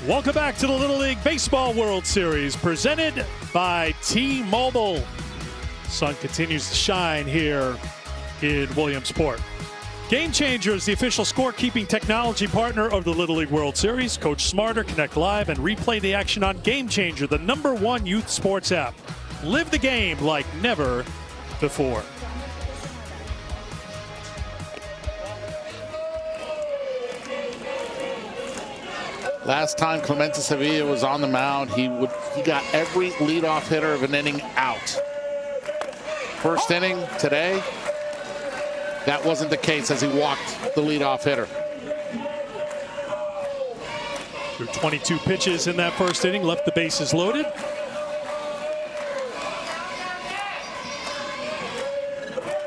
Welcome back to the Little League Baseball World Series, presented by T-Mobile. Sun continues to shine here in Williamsport. Game Changer is the official scorekeeping technology partner of the Little League World Series. Coach smarter, connect live, and replay the action on Game Changer, the #1 youth sports app. Live the game like never before. Last time Clemente Sevilla was on the mound, he got every leadoff hitter of an inning out. First inning today, that wasn't the case as he walked the leadoff hitter. Through 22 pitches in that first inning, left the bases loaded.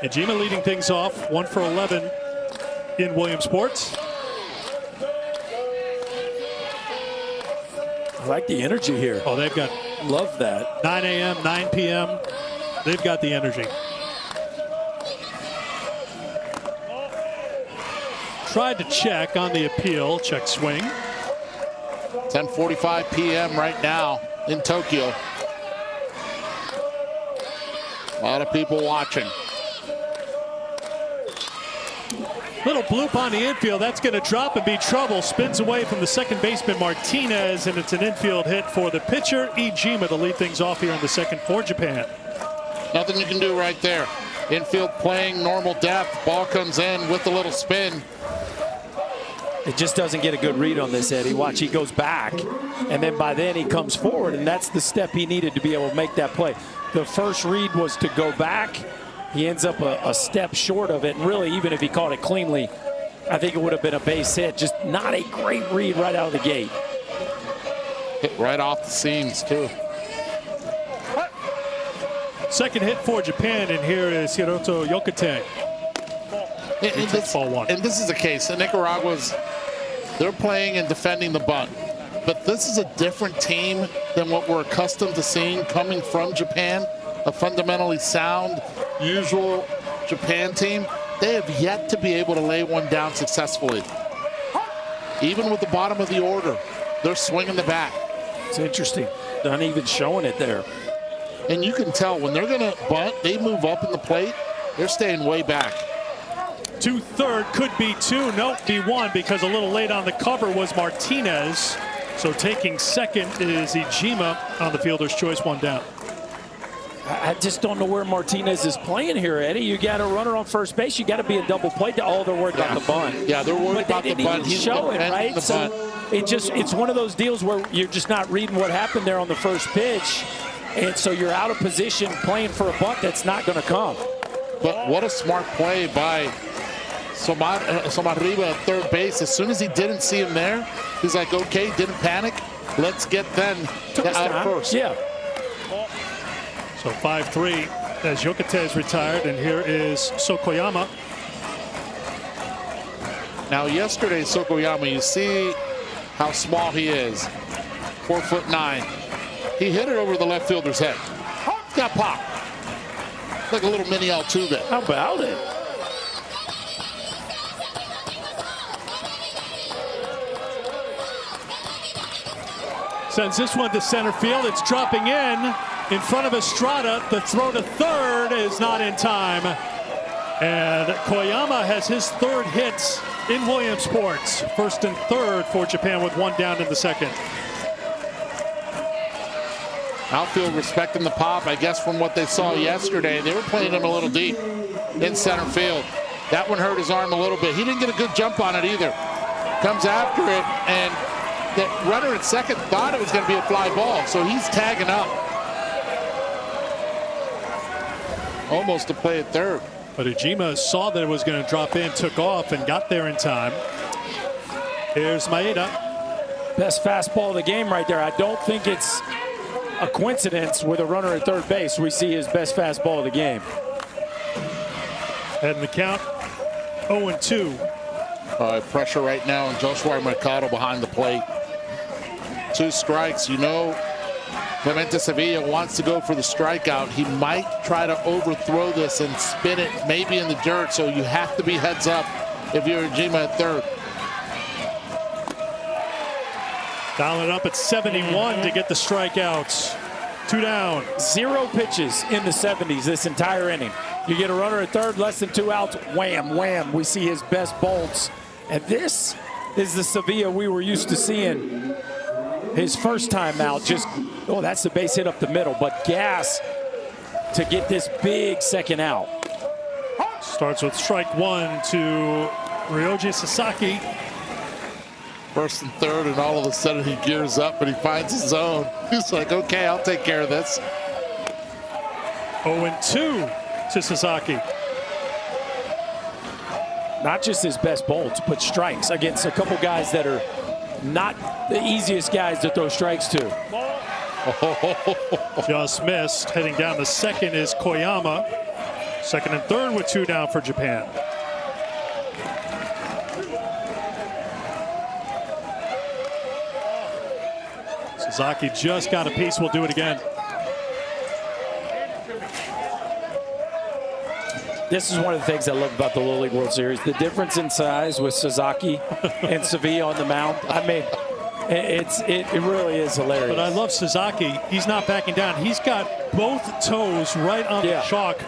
Ijima leading things off, 1 for 11 in Williamsport. I like the energy here. Oh, they've got, love that. 9 a.m., 9 p.m., they've got the energy. Tried to check on the appeal, check swing. 10:45 p.m. right now in Tokyo. A lot of people watching. Little bloop on the infield. That's going to drop and be trouble. Spins away from the second baseman Martinez, and it's an infield hit for the pitcher Ijima to lead things off here in the second for Japan. Nothing you can do right there. Infield playing normal depth. Ball comes in with a little spin. It just doesn't get a good read on this, Eddie. Watch, he goes back, and then by then he comes forward, and that's the step he needed to be able to make that play. The first read was to go back. He ends up a step short of it, and really, even if he caught it cleanly, I think it would have been a base hit. Just not a great read right out of the gate. Hit right off the seams, too. Second hit for Japan, and here is Hiroto Yokotei. And this is the case. The Nicaragua's, they're playing and defending the bunt. But this is a different team than what we're accustomed to seeing coming from Japan. A fundamentally sound, usual Japan team. They have yet to be able to lay one down successfully. Even with the bottom of the order, they're swinging the bat. It's interesting. They're not even showing it there. And you can tell when they're going to bunt, they move up in the plate. They're staying way back. 2-3 could be 2. Nope, be 1 because a little late on the cover was Martinez. So taking second is Ijima on the fielder's choice, 1 down. I just don't know where Martinez is playing here, Eddie. You got a runner on first base. You got to be a double play. Oh, they're worried about the bunt. Yeah, they're worried about the bunt. He's showing, right? So it's one of those deals where you're just not reading what happened there on the first pitch. And so you're out of position playing for a bunt that's not going to come. But what a smart play by Somarriba at third base. As soon as he didn't see him there, he's like, okay, didn't panic. Let's get them out first. Yeah. So 5-3 as Yokotei is retired, and here is Sokoyama. Now yesterday, Sokoyama, you see how small he is. 4'9". He hit it over the left fielder's head. Got popped. Like a little mini Altuve. How about it? Sends this one to center field. It's dropping in front of Estrada. The throw to third is not in time. And Koyama has his third hit in Williamsport. First and third for Japan with 1 down in the second. Outfield respecting the pop, I guess, from what they saw yesterday. They were playing him a little deep in center field. That one hurt his arm a little bit. He didn't get a good jump on it either. Comes after it, and the runner at second thought it was going to be a fly ball, so he's tagging up. Almost to play at third. But Ijima saw that it was going to drop in, took off, and got there in time. Here's Maeda. Best fastball of the game right there. I don't think it's a coincidence with a runner at third base. We see his best fastball of the game. Heading the count, 0-2. Pressure right now on Joshua Mercado behind the plate. 2 strikes. You know, Clemente Sevilla wants to go for the strikeout. He might try to overthrow this and spin it maybe in the dirt, so you have to be heads up if you're Ijima at third. Dialing it up at 71 to get the strikeouts. 2 down. 0 pitches in the 70s this entire inning. You get a runner at third, less than 2 outs, wham, wham. We see his best bolts. And this is the Sevilla we were used to seeing his first time out. Just, oh, that's the base hit up the middle. But gas to get this big second out. Starts with strike 1 to Ryoji Sasaki. First and third, and all of a sudden he gears up and he finds his zone. He's like, okay, I'll take care of this. 0-2 to Sasaki. Not just his best bolts, but strikes against a couple guys that are not the easiest guys to throw strikes to. Just missed. Heading down the second is Koyama. Second and third with 2 down for Japan. Sasaki just got a piece. We'll do it again. This is one of the things I love about the Little League World Series. The difference in size with Sasaki and Sevilla on the mound. I mean, it really is hilarious. But I love Sasaki. He's not backing down. He's got both toes right on the chalk,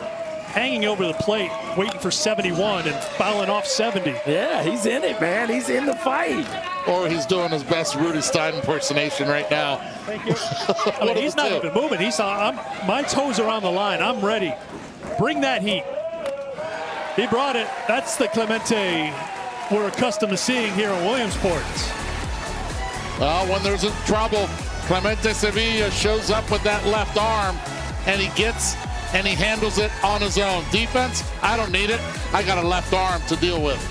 hanging over the plate, waiting for 71 and fouling off 70. Yeah, he's in it, man. He's in the fight. Or he's doing his best Rudy Stein impersonation right now. Thank you. I mean, he's not even moving. He's my toes are on the line. I'm ready. Bring that heat. He brought it. That's the Clemente we're accustomed to seeing here in Williamsport. Well, when there's trouble, Clemente Sevilla shows up with that left arm, and he handles it on his own. Defense, I don't need it. I got a left arm to deal with.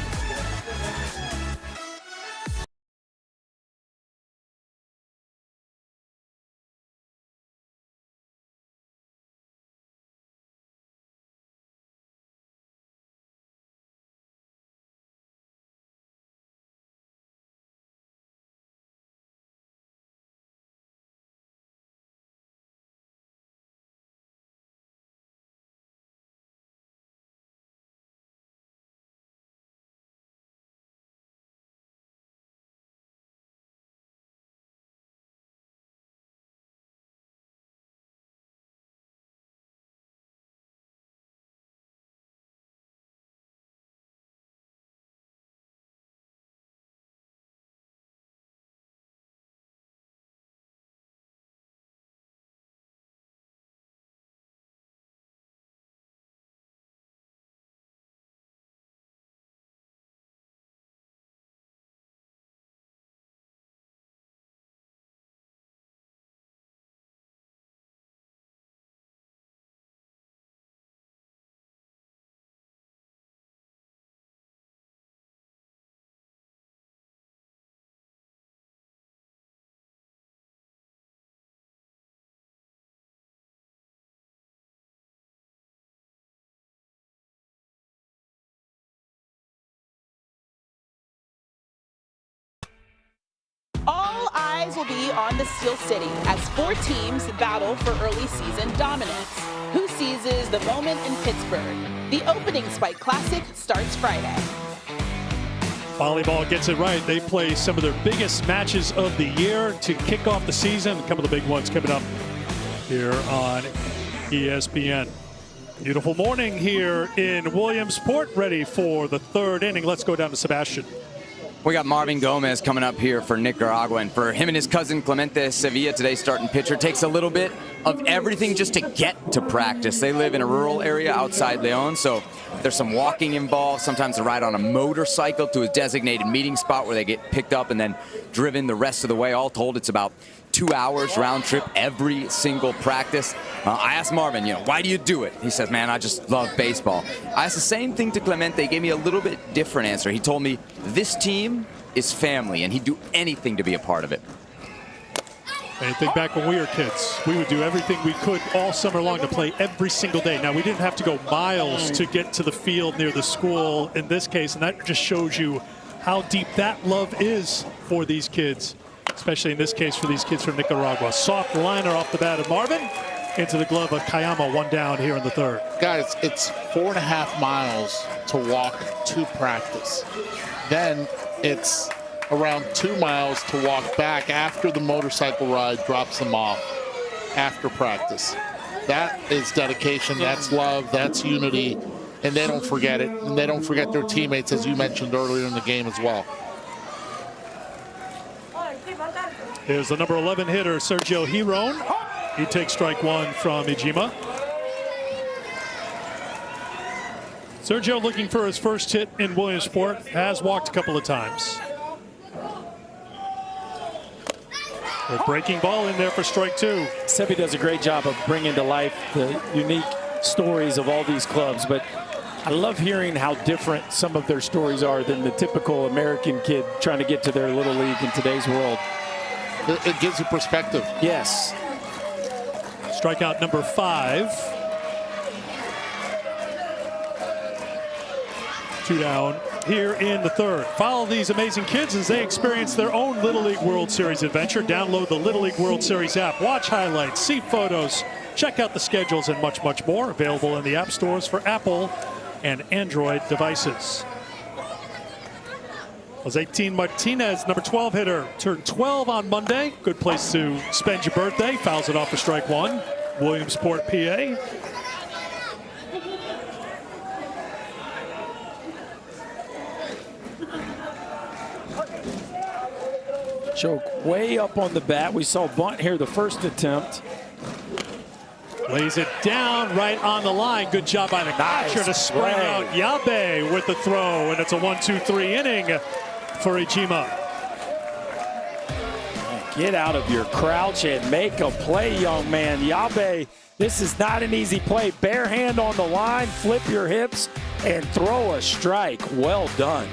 All eyes will be on the Steel City as 4 teams battle for early season dominance. Who seizes the moment in Pittsburgh? The opening Spike Classic starts Friday. Volleyball gets it right. They play some of their biggest matches of the year to kick off the season. A couple of the big ones coming up here on ESPN. Beautiful morning here in Williamsport, ready for the 3rd inning. Let's go down to Sebastian. We got Marvin Gomez coming up here for Nicaragua, and for him and his cousin Clemente Sevilla, today's starting pitcher. Takes a little bit of everything just to get to practice. They live in a rural area outside Leon, so there's some walking involved. Sometimes they ride on a motorcycle to a designated meeting spot where they get picked up and then driven the rest of the way. All told, it's about 2 hours round trip every single practice. I asked Marvin, why do you do it? He says, man, I just love baseball. I asked the same thing to Clemente. He gave me a little bit different answer. He told me this team is family, and he'd do anything to be a part of it. And think back when we were kids, we would do everything we could all summer long to play every single day. Now, we didn't have to go miles to get to the field near the school in this case, and that just shows you how deep that love is for these kids, especially in this case for these kids from Nicaragua. Soft liner off the bat of Marvin into the glove of Kayama, 1 down here in the 3rd. Guys, it's 4.5 miles to walk to practice. Then it's around 2 miles to walk back after the motorcycle ride drops them off after practice. That is dedication, that's love, that's unity, and they don't forget it. And they don't forget their teammates, as you mentioned earlier in the game as well. Here's the number 11 hitter, Sergio Hiron. He takes strike 1 from Ijima. Sergio looking for his first hit in Williamsport, has walked a couple of times. A breaking ball in there for strike 2. Sebi does a great job of bringing to life the unique stories of all these clubs, but I love hearing how different some of their stories are than the typical American kid trying to get to their little league in today's world. It gives you perspective. Yes. Strikeout number 5. 2 down here in the third. Follow these amazing kids as they experience their own Little League World Series adventure. Download the Little League World Series app. Watch highlights, see photos, check out the schedules, and much, much more. Available in the app stores for Apple and Android devices. Jose Martinez, number 12 hitter, turned 12 on Monday. Good place to spend your birthday. Fouls it off for strike 1. Williamsport, PA. Choke way up on the bat. We saw bunt here the first attempt. Lays it down right on the line. Good job by the catcher to spring out Yabe with the throw, and it's a 1-2-3 inning for Ijima. Get out of your crouch and make a play, young man. Yabe, this is not an easy play. Bare hand on the line, flip your hips, and throw a strike. Well done.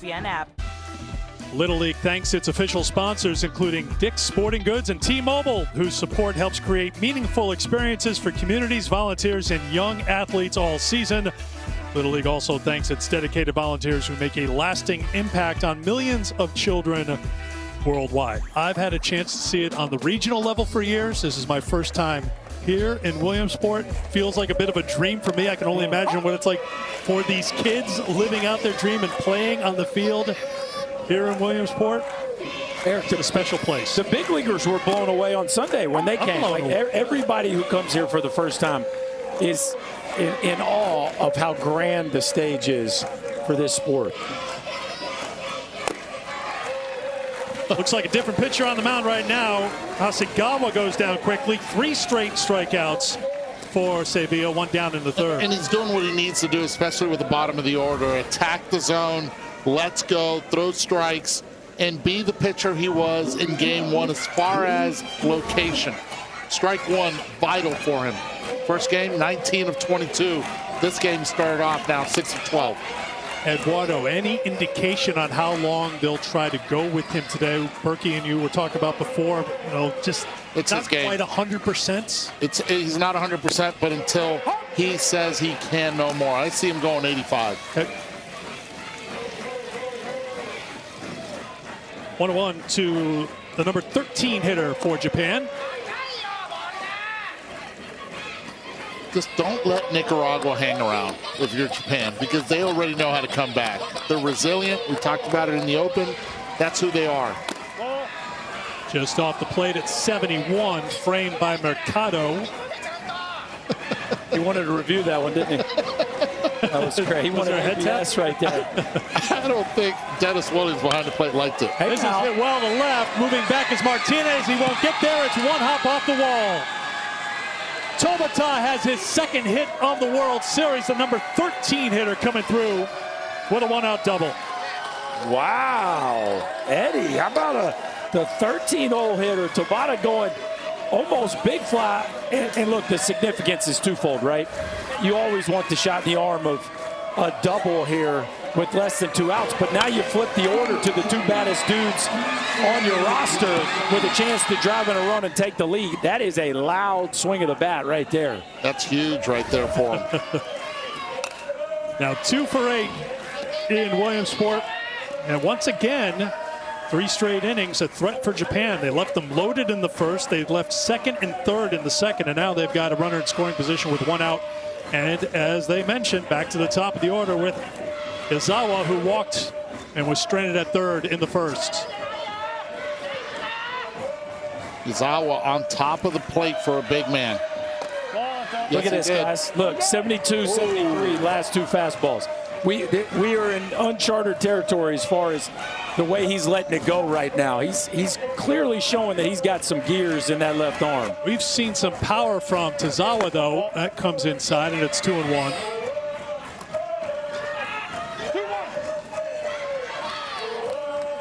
ESPN app. Little League thanks its official sponsors, including Dick's Sporting Goods and T-Mobile, whose support helps create meaningful experiences for communities, volunteers, and young athletes all season. Little League also thanks its dedicated volunteers who make a lasting impact on millions of children worldwide. I've had a chance to see it on the regional level for years. This is my first time here in Williamsport. Feels like a bit of a dream for me. I can only imagine what it's like for these kids living out their dream and playing on the field here in Williamsport. Eric, to a special place. The big leaguers were blown away on Sunday when they came. Like everybody who comes here for the first time is in awe of how grand the stage is for this sport. Looks like a different pitcher on the mound right now. Hasegawa goes down quickly. 3 straight strikeouts for Sevilla, 1 down in the third. And he's doing what he needs to do, especially with the bottom of the order. Attack the zone, let's go, throw strikes, and be the pitcher he was in game 1 as far as location. Strike 1, vital for him. First game, 19 of 22. This game started off now 6 of 12. Eduardo, any indication on how long they'll try to go with him today? Berkey and you were talking about before, just it's not his game. Quite 100%. He's not 100%, but until he says he can no more. I see him going 85. 1-1 to the number 13 hitter for Japan. just don't let Nicaragua hang around if you're Japan, because they already know how to come back. They're resilient. We talked about it in the Open. That's who they are. Just off the plate at 71, framed by Mercado. He wanted to review that one, didn't he? That was great. He wanted a head test right there. I don't think Dennis Williams behind the plate liked it. This is hit well to left. Moving back is Martinez. He won't get there. It's one hop off the wall. Tobata has his second hit of the World Series. The number 13 hitter coming through with a one-out double. Wow. Eddie, how about the 13-hole hitter? Tobata going almost big fly. And look, the significance is twofold, right? You always want the shot in the arm of a double here with less than 2 outs, but now you flip the order to the 2 baddest dudes on your roster with a chance to drive in a run and take the lead. That is a loud swing of the bat right there. That's huge right there for him. Now 2 for 8 in Williamsport. And once again, 3 straight innings, a threat for Japan. They left them loaded in the first. They left second and third in the second, and now they've got a runner in scoring position with 1 out. And as they mentioned, back to the top of the order with Izawa, who walked and was stranded at third in the first. Izawa on top of the plate for a big man. Look at this, guys. Look, 72, 73, last 2 fastballs. We are in uncharted territory as far as the way he's letting it go right now. He's clearly showing that he's got some gears in that left arm. We've seen some power from Tazawa, though. That comes inside, and it's 2-1.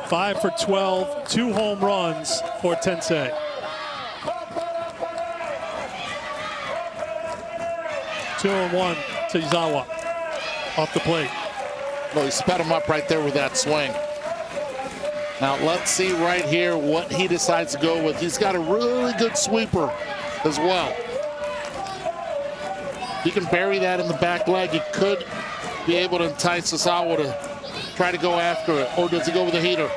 Five for 12, 2 home runs for Tensei. Two and one to Izawa off the plate. Well, he sped him up right there with that swing. Now let's see right here what he decides to go with. He's got a really good sweeper as well. He can bury that in the back leg. He could be able to entice Izawa to try to go after it, or does he go with a heater?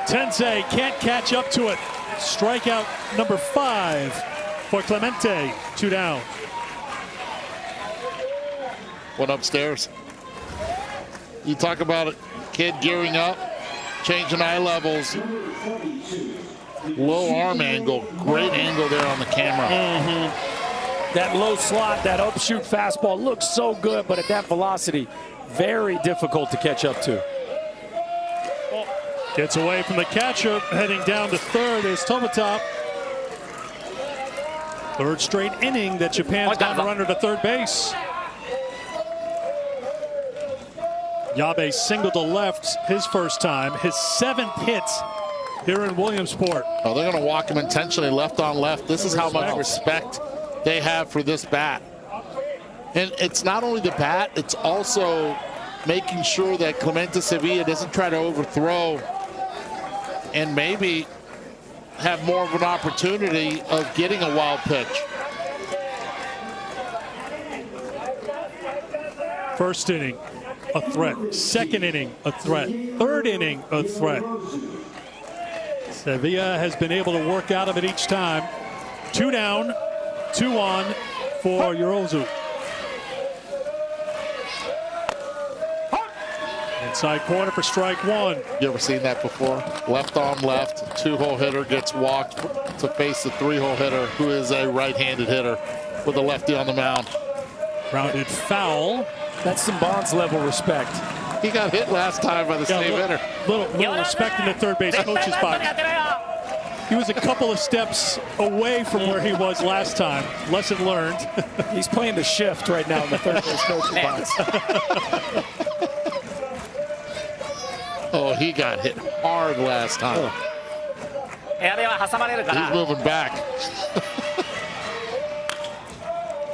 Tensei can't catch up to it. Strikeout number 5 for Clemente. 2 down. One upstairs. You talk about a kid gearing up, changing eye levels. Low arm angle, great angle there on the camera. That low slot, that upshoot fastball looks so good, but at that velocity, very difficult to catch up to. Gets away from the catcher, heading down to third is Tobata. Third straight inning that Japan's got a runner to third base. Yabe singled to left his first time, his 7th hit here in Williamsport. Oh, they're going to walk him intentionally left on left. This is how much respect they have for this bat. And it's not only the bat, it's also making sure that Clemente Sevilla doesn't try to overthrow and maybe have more of an opportunity of getting a wild pitch. First inning, a threat. Second inning, a threat. Third inning, a threat. Sevilla has been able to work out of it each time. 2 down, 2 on for Yorozu. Inside corner for strike 1. You ever seen that before? Left arm left, 2-hole hitter gets walked to face the 3-hole hitter, who is a right-handed hitter with a lefty on the mound. Grounded foul. That's some Bonds level respect. He got hit last time by the same hitter. Little respect in the third base coach's box. He was a couple of steps away from where he was last time. Lesson learned. He's playing the shift right now in the third base coach's box. Oh, he got hit hard last time. He's moving back.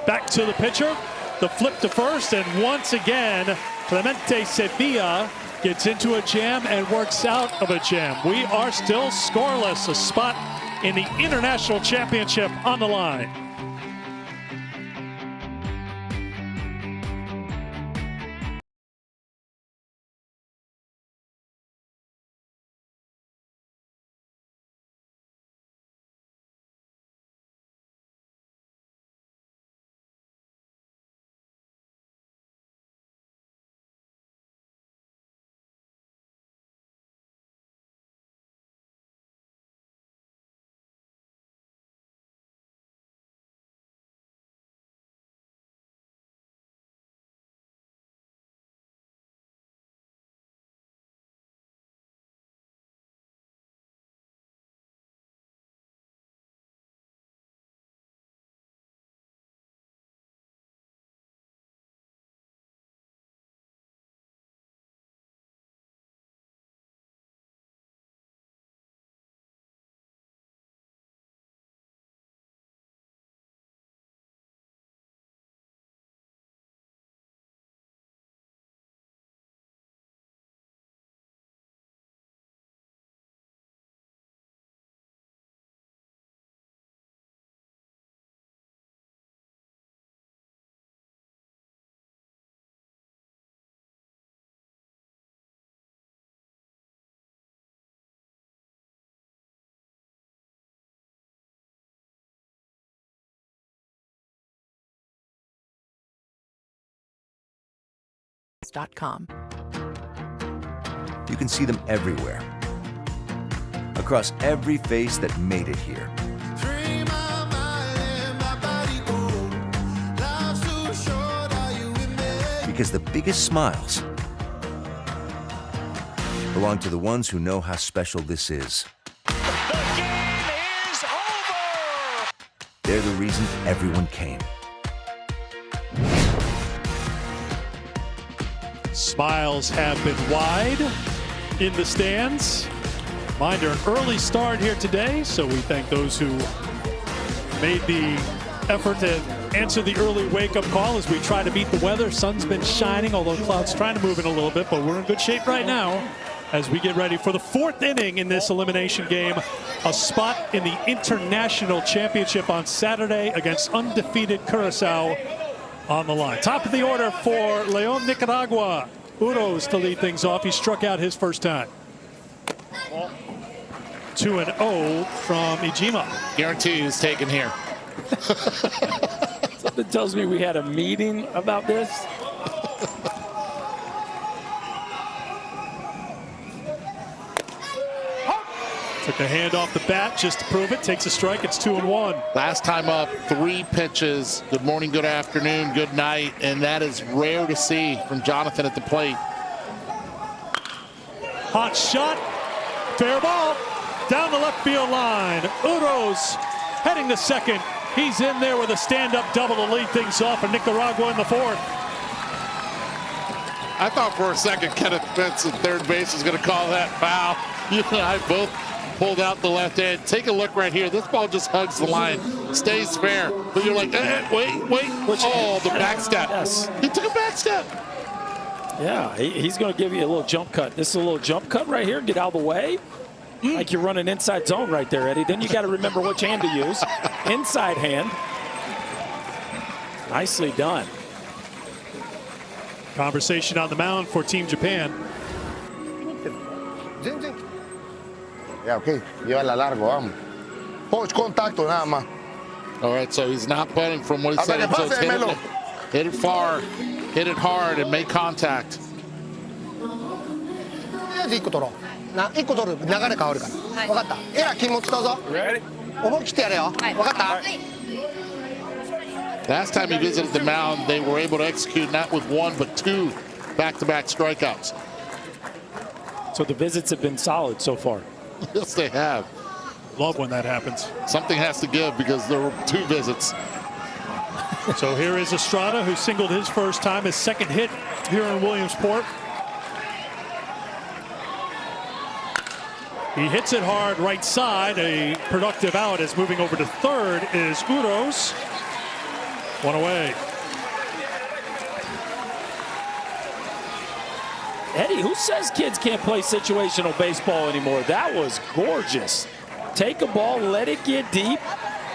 Back to the pitcher. The flip to first, and once again, Clemente Sevilla gets into a jam and works out of a jam. We are still scoreless, a spot in the International Championship on the line. Stamps.com. You can see them everywhere, across every face that made it here. Because the biggest smiles belong to the ones who know how special this is. The game is over! They're the reason everyone came. Smiles have been wide in the stands. Mind an early start here today, so we thank those who made the effort to answer the early wake-up call as we try to beat the weather. Sun's been shining, although clouds trying to move in a little bit, but we're in good shape right now as we get ready for the fourth inning in this elimination game. A spot in the International Championship on Saturday against undefeated Curacao on the line. Top of the order for León Nicaragua. Uros to lead things off. He struck out his first time. 2-0 from Ijima. Guarantee he's taken here. Something tells me we had a meeting about this. Took a hand off the bat just to prove it. Takes a strike. It's 2-1. Last time up, 3 pitches. Good morning, good afternoon, good night. And that is rare to see from Jonathan at the plate. Hot shot. Fair ball. Down the left field line. Uros heading to second. He's in there with a stand-up double to lead things off for Nicaragua in the fourth. I thought for a second Kenneth Fitz at third base was going to call that foul. You and I both pulled out the left hand. Take a look right here. This ball just hugs the line. Stays fair. But you're like, wait. Oh, the back step. Yes. He took a back step. Yeah, he's going to give you a little jump cut. This is a little jump cut right here. Get out of the way. Like you're running inside zone right there, Eddie. Then you got to remember which hand to use. Inside hand. Nicely done. Conversation on the mound for Team Japan. Yeah, okay. Llévala largo, vamos. Coach, contacto nada más. All right, so he's not putting from what he said. So it's hit it far, hit it hard, and make contact. 1個取ろう。1個取る流れ変わるから。分かった。エラー金持ちだぞ。思い切ってやれよ。分かった。Last time he visited the mound, they were able to execute not with 1 but 2 back-to-back strikeouts. So the visits have been solid so far. Yes, they have. Love when that happens. Something has to give because there were 2 visits. So here is Estrada, who singled his first time, his second hit here in Williamsport. He hits it hard right side. A productive out as moving over to third is Uros. 1 away. Eddie, who says kids can't play situational baseball anymore? That was gorgeous. Take a ball, let it get deep,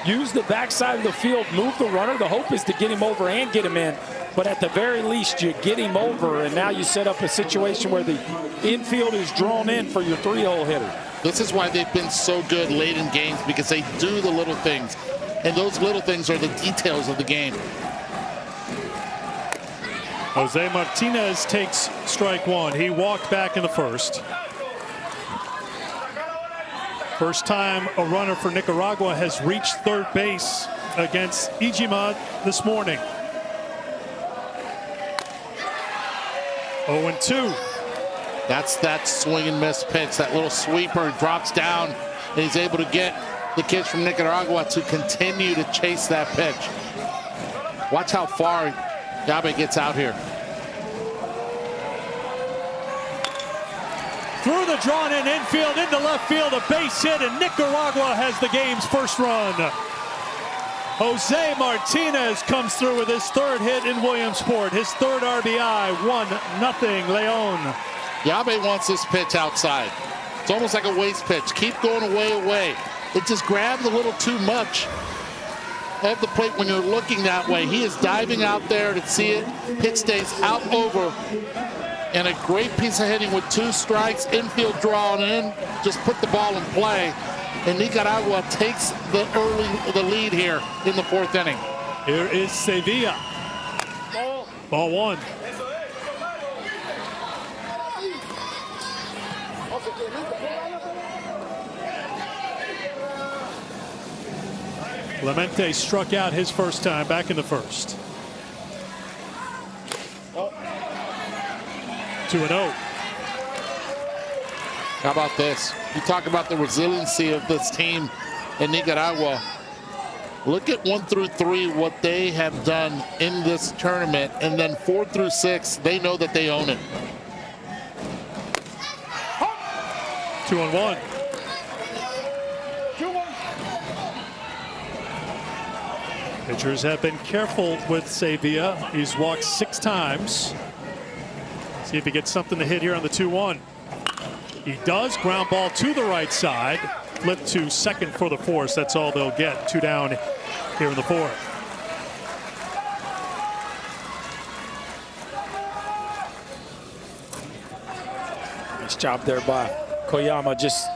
use the backside of the field, move the runner. The hope is to get him over and get him in. But at the very least, you get him over, and now you set up a situation where the infield is drawn in for your 3-hole hitter. This is why they've been so good late in games, because they do the little things. And those little things are the details of the game. Jose Martinez takes strike 1. He walked back in the first. First time a runner for Nicaragua has reached third base against Ijima this morning. 0-2. That's that swing and miss pitch, that little sweeper drops down, and he's able to get the kids from Nicaragua to continue to chase that pitch. Watch how far Yabe gets out here. Through the drawn-in infield, into left field, a base hit, and Nicaragua has the game's first run. Jose Martinez comes through with his third hit in Williamsport, his third RBI, 1-0 León. Yabe wants this pitch outside. It's almost like a waste pitch. Keep going away. It just grabs a little too much of the plate when you're looking that way. He is diving out there to see it. Pitch stays out over. And a great piece of hitting with 2 strikes, infield drawn in. Just put the ball in play. And Nicaragua takes the lead here in the 4th inning. Here is Sevilla. Ball 1. Clemente struck out his first time back in the first. 2-0. How about this? You talk about the resiliency of this team in Nicaragua. Look at 1 through 3, what they have done in this tournament, and then 4 through 6, they know that they own it. 2-1. Pitchers have been careful with Sevilla. He's walked 6 times. See if he gets something to hit here on the 2-1. He does. Ground ball to the right side. Flip to second for the force. That's all they'll get. 2 down here in the 4th. Nice job there by Koyama. Just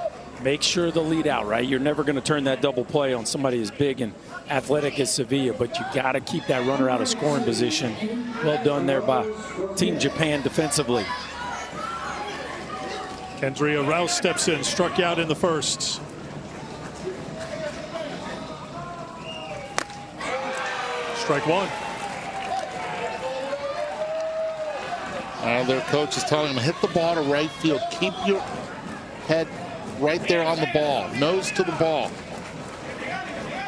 make sure the lead out, right? You're never going to turn that double play on somebody as big and athletic as Sevilla, but you got to keep that runner out of scoring position. Well done there by Team Japan defensively. Kendria Rouse steps in, struck out in the first. Strike 1. Their coach is telling them, hit the ball to right field. Keep your head right there on the ball. Nose to the ball.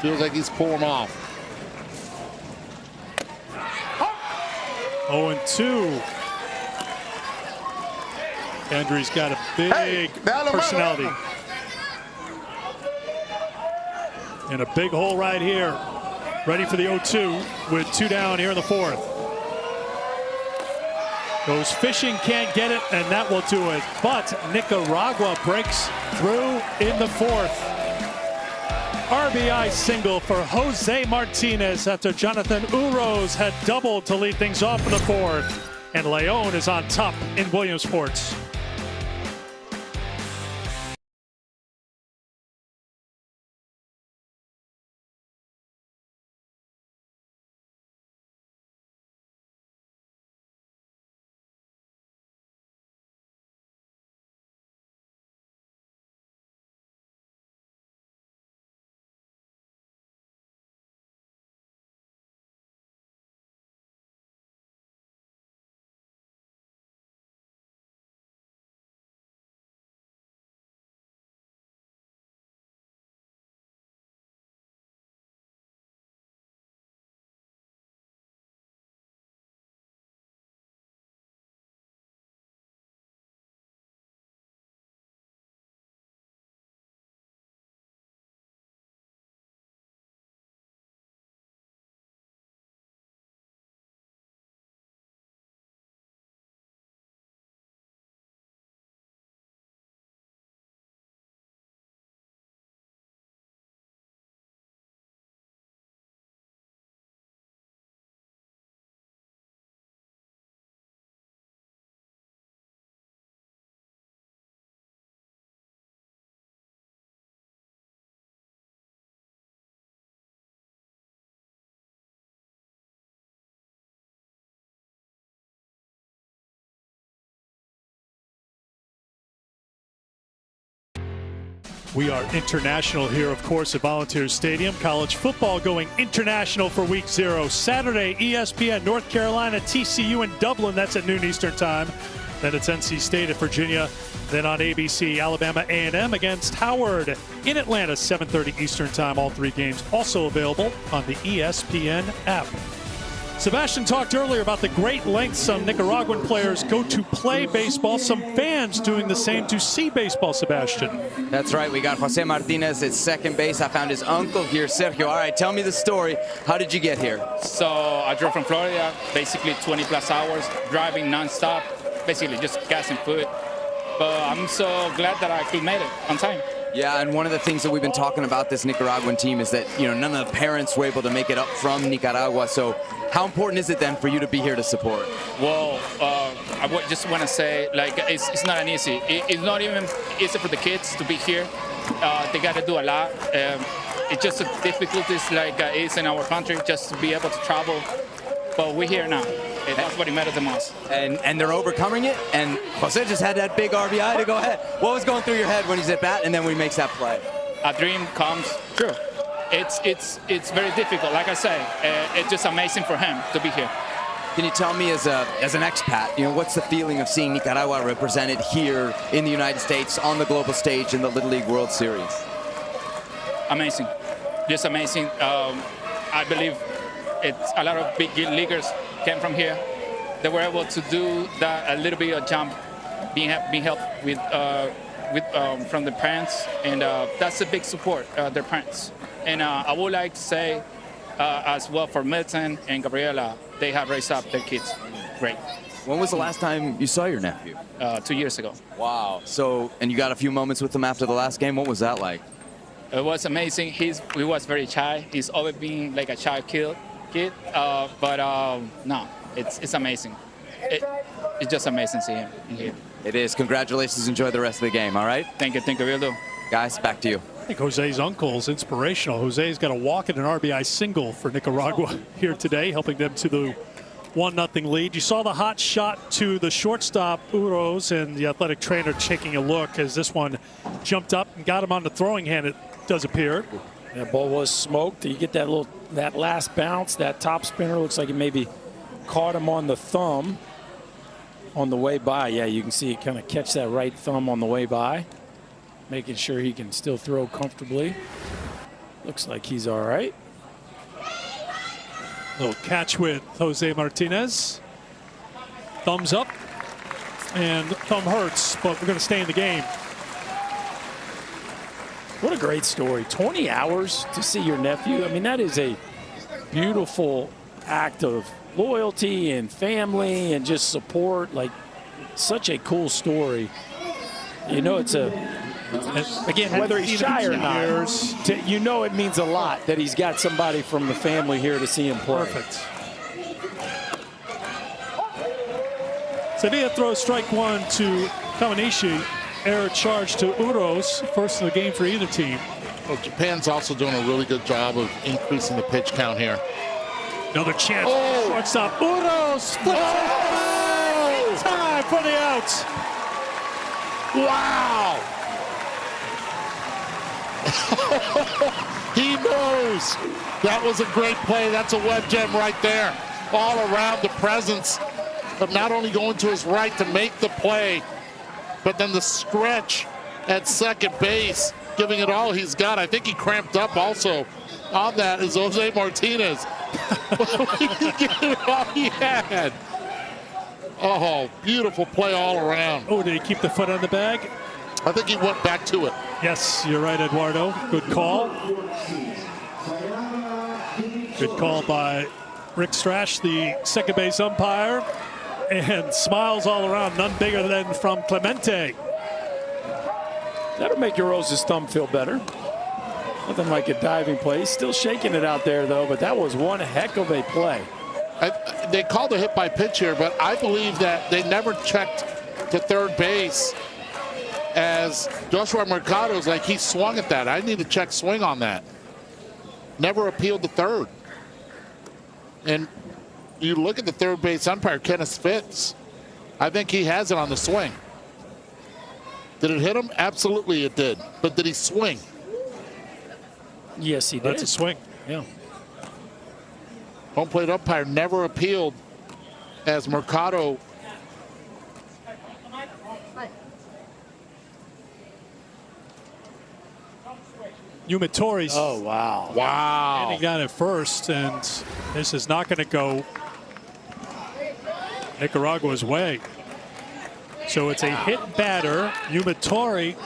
Feels like he's pulling off. 0-2. Kendry's got a big personality. And a big hole right here. Ready for the 0-2 with 2 down here in the 4th. Goes fishing, can't get it, and that will do it. But Nicaragua breaks through in the 4th. RBI single for Jose Martinez after Jonathan Uros had doubled to lead things off in the 4th. And Leon is on top in Williamsport. We are international here, of course, at Volunteer Stadium. College football going international for week 0. Saturday, ESPN, North Carolina, TCU in Dublin. That's at noon Eastern time. Then it's NC State at Virginia. Then on ABC, Alabama A&M against Howard in Atlanta, 7:30 Eastern time. All 3 games also available on the ESPN app. Sebastian talked earlier about the great lengths some Nicaraguan players go to play baseball. Some fans doing the same to see baseball, Sebastian. That's right. We got Jose Martinez at second base. I found his uncle here, Sergio. All right, tell me the story. How did you get here? So I drove from Florida, basically 20+ hours, driving nonstop, basically just gas and food. But I'm so glad that I could make it on time. Yeah, and one of the things that we've been talking about this Nicaraguan team is that, you know, none of the parents were able to make it up from Nicaragua. So how important is it then for you to be here to support? Well, I just want to say, like, it's not an easy. It's not even easy for the kids to be here. They got to do a lot. It's just the difficulties like it's in our country just to be able to travel. But we're here now. And that's what matters the most. And they're overcoming it. And Jose just had that big RBI to go ahead. What was going through your head when he's at bat and then when he makes that play? A dream comes true. it's very difficult. Like I say, it's just amazing for him to be here. Can you tell me, as an expat, what's the feeling of seeing Nicaragua represented here in the United States on the global stage in the Little League World Series? Amazing, just amazing. I believe it's a lot of big leaguers came from here. They were able to do that a little bit of jump, being helped with from the parents, and that's a big support, their parents. And I would like to say as well for Milton and Gabriela, they have raised up their kids great. When was the last time you saw your nephew? 2 years ago. Wow. So, and you got a few moments with him after the last game. What was that like? It was amazing. He was very shy. He's always been like a shy kid. But no, it's amazing. It's just amazing to see him in here. It is. Congratulations. Enjoy the rest of the game. All right. Thank you. Will do. Guys, back to you. I think Jose's uncle is inspirational. Jose's got a walk and an RBI single for Nicaragua here today, helping them to the 1-0 lead. You saw the hot shot to the shortstop, Uros, and the athletic trainer taking a look as this one jumped up and got him on the throwing hand, it does appear. That ball was smoked. You get that last bounce, that top spinner looks like it maybe caught him on the thumb on the way by. Yeah, you can see it kind of catch that right thumb on the way by, making sure he can still throw comfortably. Looks like he's all right. Little catch with Jose Martinez. Thumbs up, and thumb hurts, but we're going to stay in the game. What a great story. 20 hours to see your nephew. I mean, that is a beautiful act of loyalty and family and just support. Like, such a cool story. It's again, whether he's shy or not, it means a lot that he's got somebody from the family here to see him play. Perfect. Sevilla throws strike one to Kawanishi. Error charge to Uros. First of the game for either team. Well, Japan's also doing a really good job of increasing the pitch count here. Another chance. Oh. Shortstop. Uros. Time for the out. Wow. He knows. That was a great play. That's a web gem right there. All around the presence of not only going to his right to make the play, but then the stretch at second base, giving it all he's got. I think he cramped up also on that is Jose Martinez. He gave it all he had. Oh, beautiful play all around. Oh, did he keep the foot on the bag? I think he went back to it. Yes, you're right, Eduardo. Good call. Good call by Rick Strash, the second base umpire. And smiles all around, none bigger than from Clemente. That'll make Uros' thumb feel better. Nothing like a diving play. He's still shaking it out there, though, but that was one heck of a play. They called a hit by pitch here, but I believe that they never checked to third base as Joshua Mercado's like he swung at that. I need to check swing on that. Never appealed to third. And you look at the third base umpire, Kenneth Fitz. I think he has it on the swing. Did it hit him? Absolutely it did. But did he swing? Yes, he did. That's a swing. Yeah. Home plate umpire never appealed as Mercado. Yumitori's. Oh, wow. Wow. Standing down at first, and this is not going to go Nicaragua's way. So it's a hit batter. Yumitori.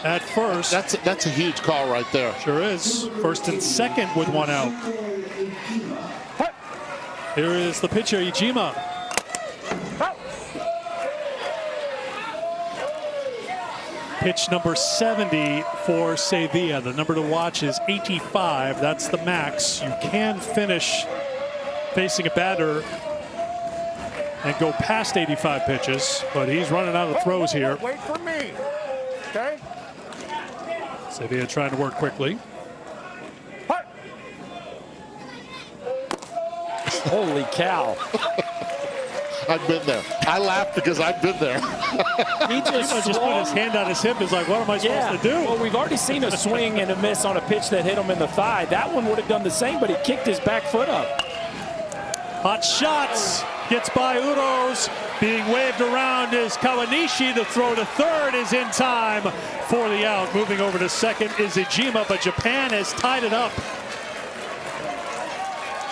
At first. That's a huge call right there. Sure is. First and second with one out. Here is the pitcher, Ijima. Pitch number 70 for Sevilla. The number to watch is 85. That's the max. You can finish facing a batter and go past 85 pitches, but he's running out of throws here. Wait for me, okay? Sevilla trying to work quickly. Holy cow. I've been there. I laughed because I've been there. He just put his hand on his hip. He's like, what am I supposed to do? Well, we've already seen a swing and a miss on a pitch that hit him in the thigh. That one would have done the same, but he kicked his back foot up. Hot shots. Gets by Uros. Being waved around is Kawanishi. The throw to third is in time for the out. Moving over to second is Ijima, but Japan has tied it up.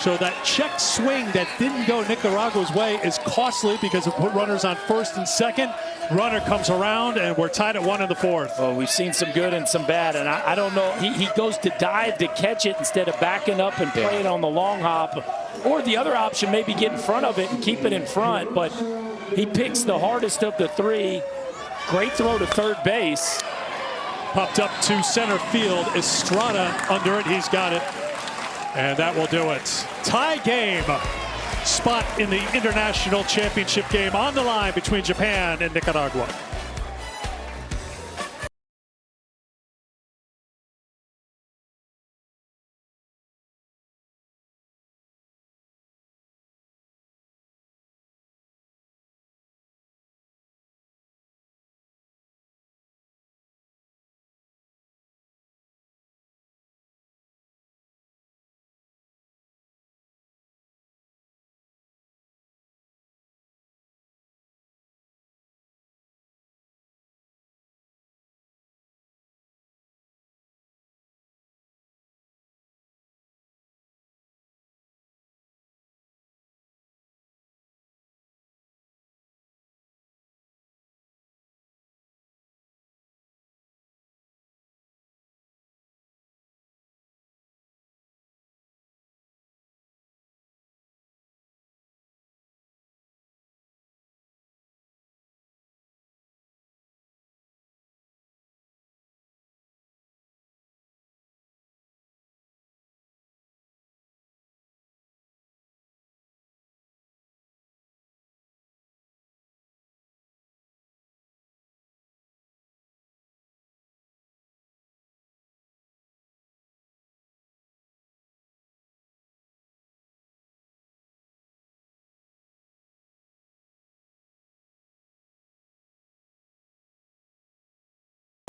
So that check swing that didn't go Nicaragua's way is costly because it put runners on first and second. Runner comes around, and we're tied at 1 in the fourth. Well, we've seen some good and some bad, and I don't know. He goes to dive to catch it instead of backing up and play it on the long hop. Or the other option, maybe get in front of it and keep it in front, but he picks the hardest of the three. Great throw to third base. Popped up to center field. Estrada under it. He's got it. And that will do it. Tie game. Spot in the international championship game on the line between Japan and Nicaragua.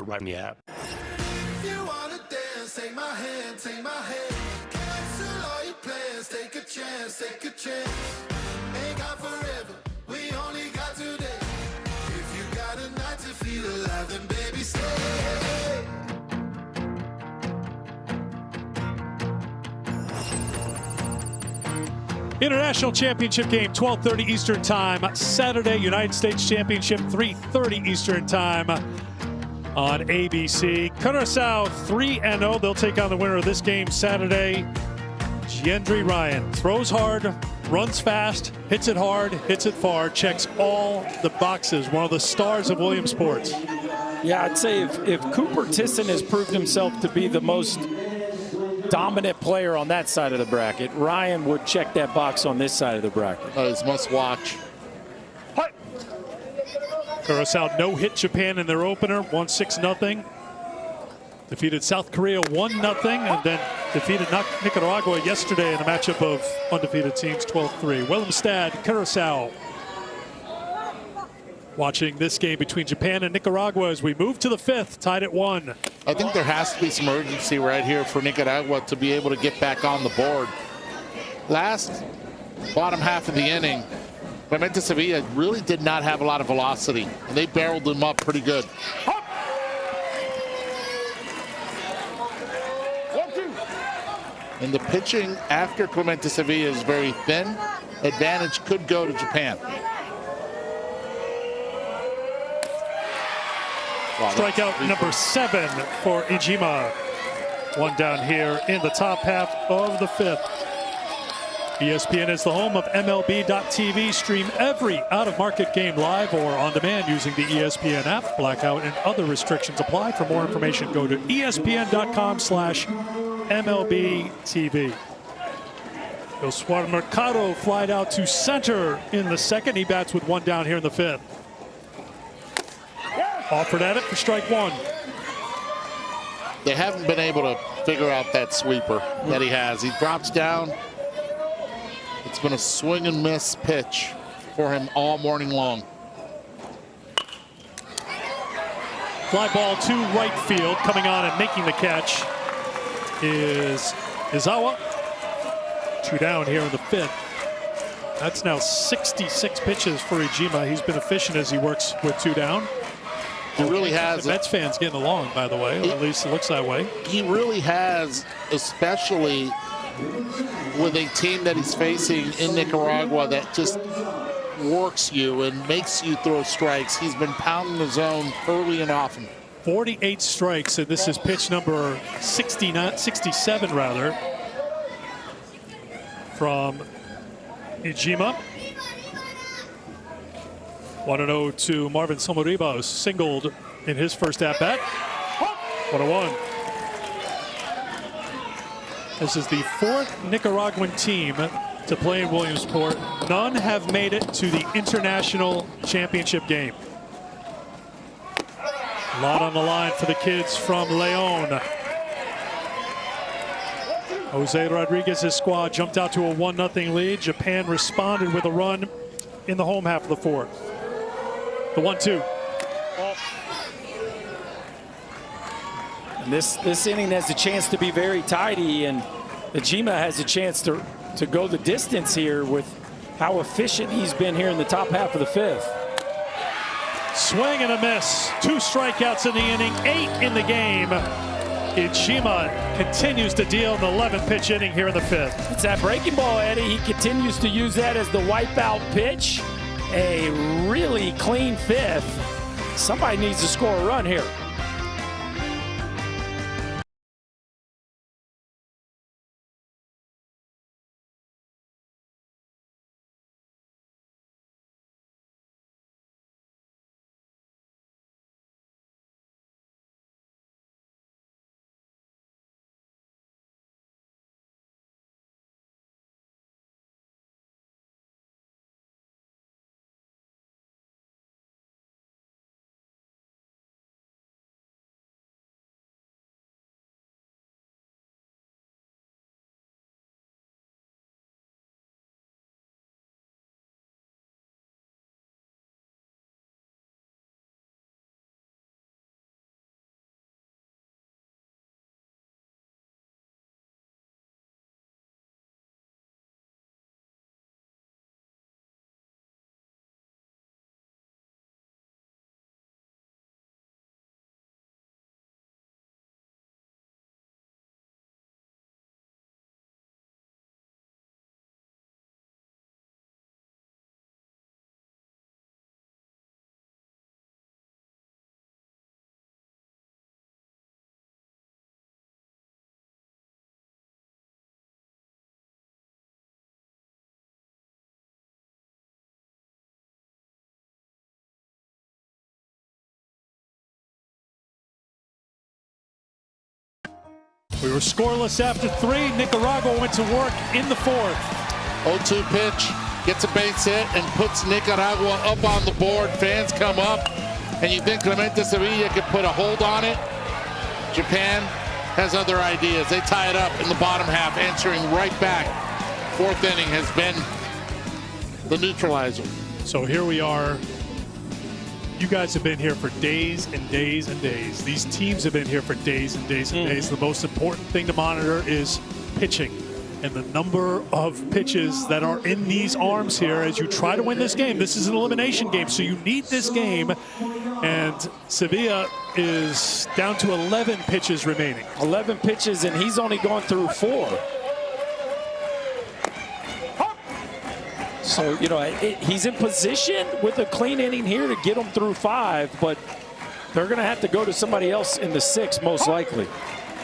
Right in the app. You wanna dance, take my hand, take my hand. Cancel all your plans, take a chance, take a chance. Ain't got forever, we only got today. If you got a night to feel alive, then baby stay. International Championship game, 12:30 Eastern Time. Saturday, United States Championship, 3:30 Eastern Time on ABC. Curaçao 3-0. They'll take on the winner of this game Saturday. Gendry Ryan throws hard, runs fast, hits it hard, hits it far, checks all the boxes. One of the stars of Williamsports. Yeah, I'd say if Cooper Tisson has proved himself to be the most dominant player on that side of the bracket, Ryan would check that box on this side of the bracket. It's must watch. Curaçao no-hit Japan in their opener, 1-6-0. Defeated South Korea 1-0, and then defeated Nicaragua yesterday in a matchup of undefeated teams, 12-3. Willemstad, Curaçao. Watching this game between Japan and Nicaragua as we move to the fifth, tied at 1. I think there has to be some urgency right here for Nicaragua to be able to get back on the board. Bottom half of the inning, Clemente Sevilla really did not have a lot of velocity, and they barreled them up pretty good. And the pitching after Clemente Sevilla is very thin. Advantage could go to Japan. Wow, strikeout number 7 for Ijima. One down here in the top half of the fifth. ESPN is the home of MLB.TV. Stream every out-of-market game live or on demand using the ESPN app. Blackout and other restrictions apply. For more information, go to ESPN.com/MLB-TV. Josuar Mercado flied out to center in the second. He bats with one down here in the fifth. Offered at it for strike 1. They haven't been able to figure out that sweeper that he has. He drops down. It's been a swing and miss pitch. for him all morning long. Fly ball to right field. Coming on and making the catch is Izawa. 2 down here in the 5th. That's now 66 pitches for Ijima. He's been efficient as he works with 2 down. He really has. The Mets fans getting along, by the way, or at least it looks that way. He really has, especially with a team that he's facing in Nicaragua that just works you and makes you throw strikes. He's been pounding the zone early and often. 48 strikes, and this is pitch number 67 rather, from Ijima. 1-0 to Marvin Somoribos, singled in his first at-bat. 1-1. This is the 4th Nicaraguan team to play in Williamsport. None have made it to the international championship game. A lot on the line for the kids from Leon. Jose Rodriguez's squad jumped out to a 1-0 lead. Japan responded with a run in the home half of the 4th. The 1-2. And this inning has a chance to be very tidy, and Ijima has a chance to go the distance here with how efficient he's been here in the top half of the 5th. Swing and a miss. 2 strikeouts in the inning, 8 in the game. Ijima continues to deal in the 11th pitch inning here in the 5th. It's that breaking ball, Eddie. He continues to use that as the wipeout pitch. A really clean 5th. Somebody needs to score a run here. We were scoreless after 3. Nicaragua went to work in the 4th. 0-2 pitch, gets a base hit and puts Nicaragua up on the board. Fans come up, and you think Clemente Sevilla could put a hold on it. Japan has other ideas. They tie it up in the bottom half, answering right back. 4th inning has been the neutralizer. So here we are. You guys have been here for days and days and days. These teams have been here for days and days and days. The most important thing to monitor is pitching and the number of pitches that are in these arms here as you try to win this game. This is an elimination game, so you need this game. And Sevilla is down to 11 pitches remaining. 11 pitches, and he's only gone through 4. So, you know, he's in position with a clean inning here to get him through 5, but they're going to have to go to somebody else in the 6th, most likely.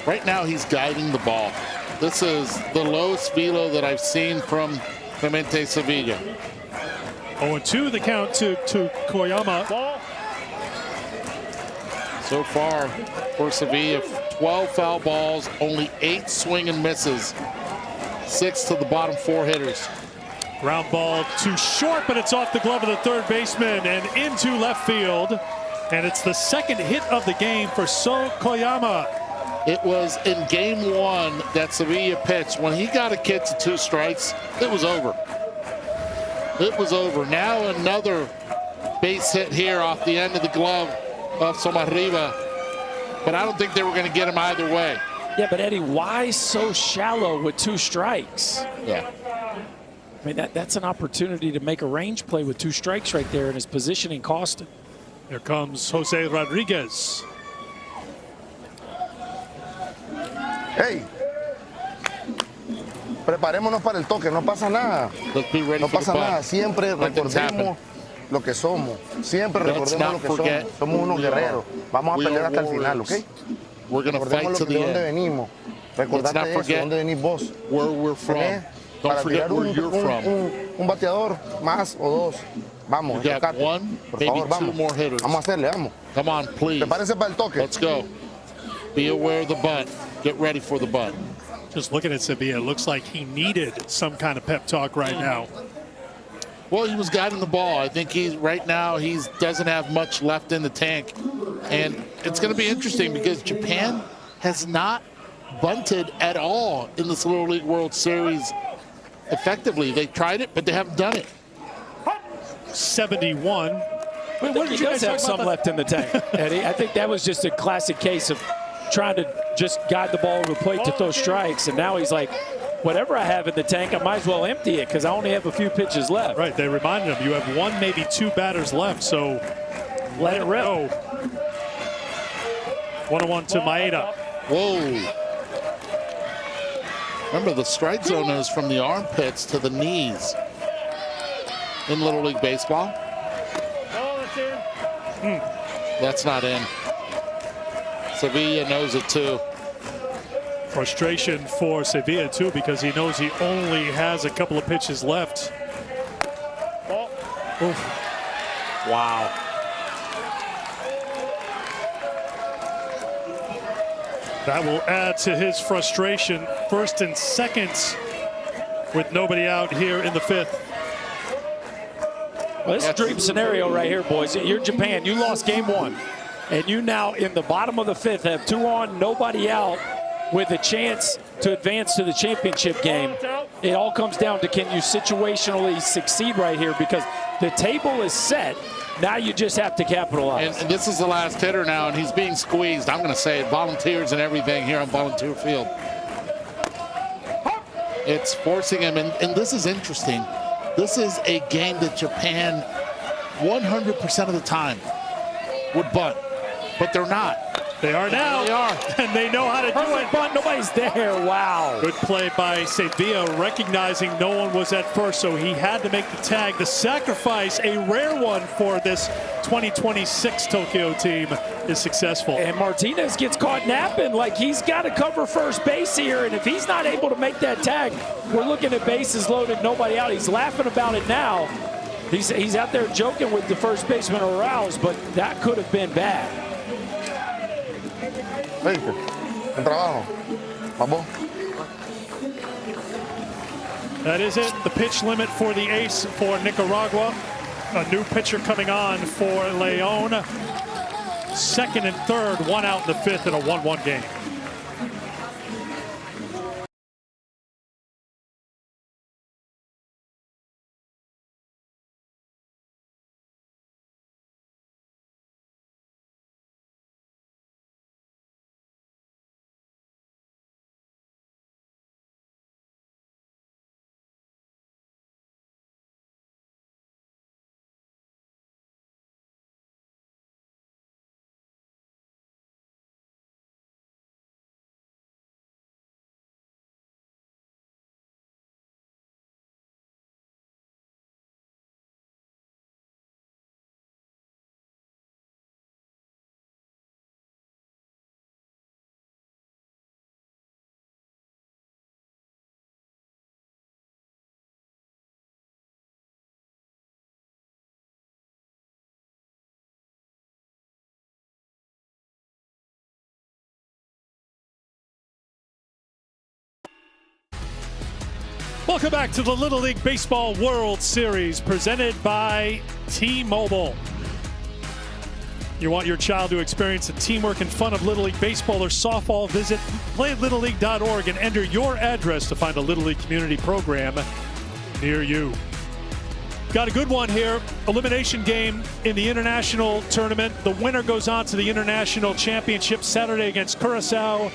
Right now, he's guiding the ball. This is the lowest velo that I've seen from Clemente Sevilla. 0-2 the count to Koyama. So far for Sevilla, 12 foul balls, only 8 swing and misses. 6 to the bottom 4 hitters. Ground ball too short, but it's off the glove of the 3rd baseman and into left field. And it's the 2nd hit of the game for So Koyama. It was in game 1 that Sevilla pitched. When he got a kid to 2 strikes, it was over. It was over. Now another base hit here off the end of the glove of Somarriba. But I don't think they were going to get him either way. Yeah, but Eddie, why so shallow with 2 strikes? Yeah. I mean, that's an opportunity to make a range play with 2 strikes right there, and his positioning cost him. Here comes Jose Rodriguez. Hey, preparémonos para el toque, no pasa nada. No pasa nada, siempre recordemos lo que somos. Siempre recordemos lo que somos. Somos unos guerreros. Vamos a pelear hasta el final, ¿ok? Recordemos de dónde venimos. Recordate eso, de dónde venís vos. Para tirar un bateador más o 2. Vamos, por favor, vamos. Vamos a hacerle, vamos. Come on, please. Prepárense para el toque. Let's go. Be aware of the bunt. Get ready for the bunt. Just looking at Sevilla, it looks like he needed some kind of pep talk right now. Well, he was guiding the ball. I think right now he doesn't have much left in the tank. And it's going to be interesting because Japan has not bunted at all in this Little League World Series effectively. They tried it, but they haven't done it. 71. What did you guys have some left in the tank, Eddie? I think that was just a classic case of trying to just guide the ball over the plate to throw strikes, and now he's like, whatever I have in the tank, I might as well empty it because I only have a few pitches left. Right, they reminded him you have 1, maybe 2 batters left, so let it rip. 1-1 to Maeda. Whoa. Remember, the strike zone is from the armpits to the knees in Little League Baseball. That's not in. Sevilla knows it too. Frustration for Sevilla too because he knows he only has a couple of pitches left. Oof. Wow. That will add to his frustration. 1st and 2nd with nobody out here in the 5th. Well, this is a dream scenario right here, boys. You're Japan. You lost game 1. And you now, in the bottom of the 5th, have 2 on, nobody out, with a chance to advance to the championship game. It all comes down to, can you situationally succeed right here? Because the table is set. Now you just have to capitalize. And this is the last hitter now, and he's being squeezed. I'm going to say it, volunteers and everything here on Volunteer Field. It's forcing him, and this is interesting. This is a game that Japan 100% of the time would bunt, but they're not. They are now. They are. And they know how to do it. Bunt, nobody's there. Wow. Good play by Sevilla, recognizing no one was at first, so he had to make the tag. The sacrifice, a rare one for this 2026 Tokyo team, is successful. And Martinez gets caught napping. Like, he's got to cover first base here, and if he's not able to make that tag, we're looking at bases loaded, nobody out. He's laughing about it now. He's out there joking with the first baseman aroused, but that could have been bad. That is it. The pitch limit for the ace for Nicaragua. A new pitcher coming on for Leon. 2nd and 3rd, 1 out in the 5th in a 1-1 game. Welcome back to the Little League Baseball World Series presented by T-Mobile. You want your child to experience the teamwork and fun of Little League Baseball or softball? Visit playlittleleague.org and enter your address to find a Little League community program near you. Got a good one here. Elimination game in the international tournament. The winner goes on to the international championship Saturday against Curacao.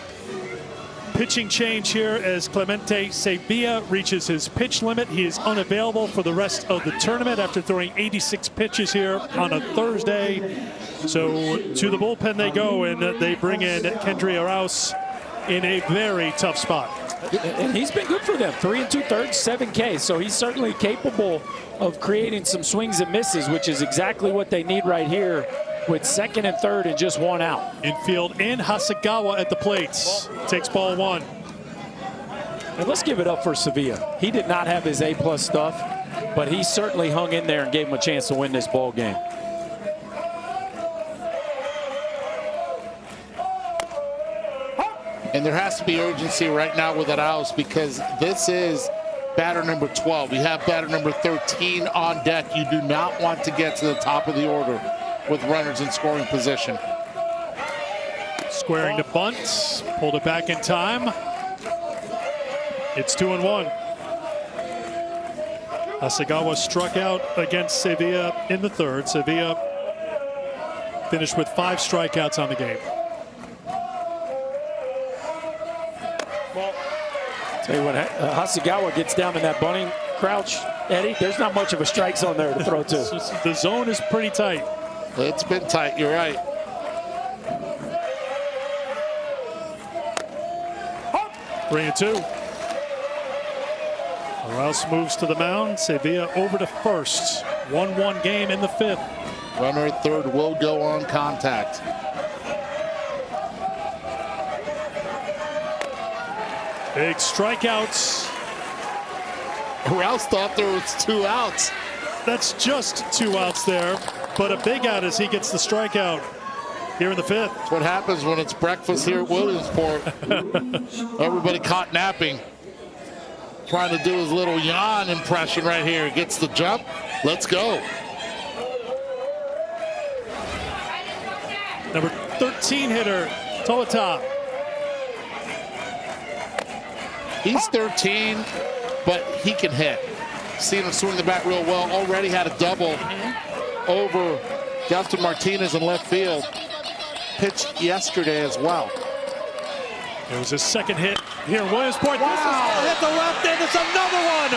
Pitching change here as Clemente Sevilla reaches his pitch limit. He is unavailable for the rest of the tournament after throwing 86 pitches here on a Thursday. So to the bullpen they go, and they bring in Kendry Arauz in a very tough spot. And he's been good for them. 3 2/3, 7 Ks. So he's certainly capable of creating some swings and misses, which is exactly what they need right here with 2nd and 3rd and just 1 out. Infield in Hasegawa at the plates. Takes ball 1. And let's give it up for Sevilla. He did not have his A+ stuff, but he certainly hung in there and gave him a chance to win this ball game. And there has to be urgency right now with Arauz because this is batter number 12. We have batter number 13 on deck. You do not want to get to the top of the order with runners in scoring position. Squaring to bunt, pulled it back in time. It's 2-1. Hasegawa struck out against Sevilla in the 3rd. Sevilla finished with 5 strikeouts on the game. Tell you what, Hasegawa gets down in that bunting crouch, Eddie, there's not much of a strike zone there to throw to. The zone is pretty tight. It's been tight, you're right. Bring it 2. Arauz moves to the mound. Sevilla over to first. 1-1 game in the 5th. Runner at 3rd will go on contact. Big strikeouts. Arauz thought there was 2 outs. That's just 2 outs there, but a big out as he gets the strikeout here in the 5th. That's what happens when it's breakfast here at Williamsport. Everybody caught napping. Trying to do his little yawn impression right here. Gets the jump. Let's go. Number 13 hitter, Toata. He's 13, but he can hit. Seen him swing the bat real well. Already had a double over Justin Martinez in left field. Pitched yesterday as well. It was his 2nd hit here in Williamsport. Wow. This is hit the left, and it's another one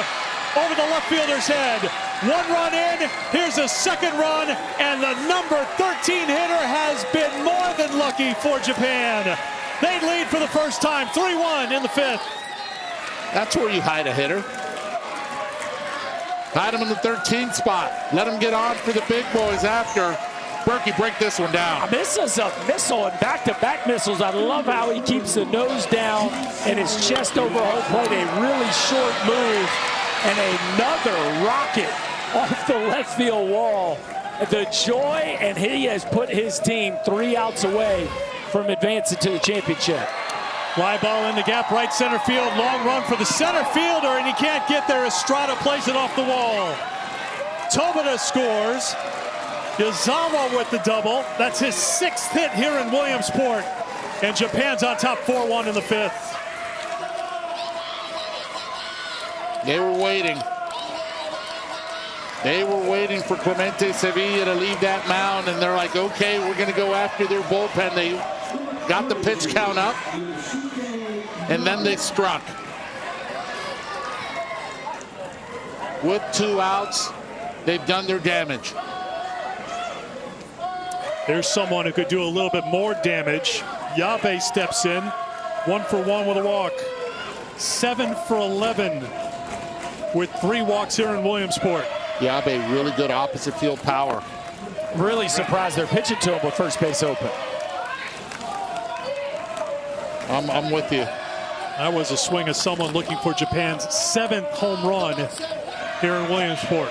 over the left fielder's head. 1 run in, here's a 2nd run, and the number 13 hitter has been more than lucky for Japan. They lead for the first time, 3-1 in the 5th. That's where you hide a hitter. Hide him in the 13th spot. Let him get on for the big boys after. Berkey, break this one down. This is a missile and back-to-back missiles. I love how he keeps the nose down and his chest over home plate. A really short move and another rocket off the left field wall. The joy, and he has put his team 3 outs away from advancing to the championship. Fly ball in the gap, right center field. Long run for the center fielder, and he can't get there. Estrada plays it off the wall. Tobita scores. Yazawa with the double. That's his 6th hit here in Williamsport. And Japan's on top 4-1 in the 5th. They were waiting. They were waiting for Clemente Sevilla to leave that mound, and they're like, okay, we're going to go after their bullpen. They got the pitch count up, and then they struck. With 2 outs, they've done their damage. There's someone who could do a little bit more damage. Yabe steps in, 1 for 1 with a walk. 7 for 11 with 3 walks here in Williamsport. Yabe, really good opposite field power. Really surprised they're pitching to him with first base open. I'm with you. That was a swing of someone looking for Japan's 7th home run here in Williamsport.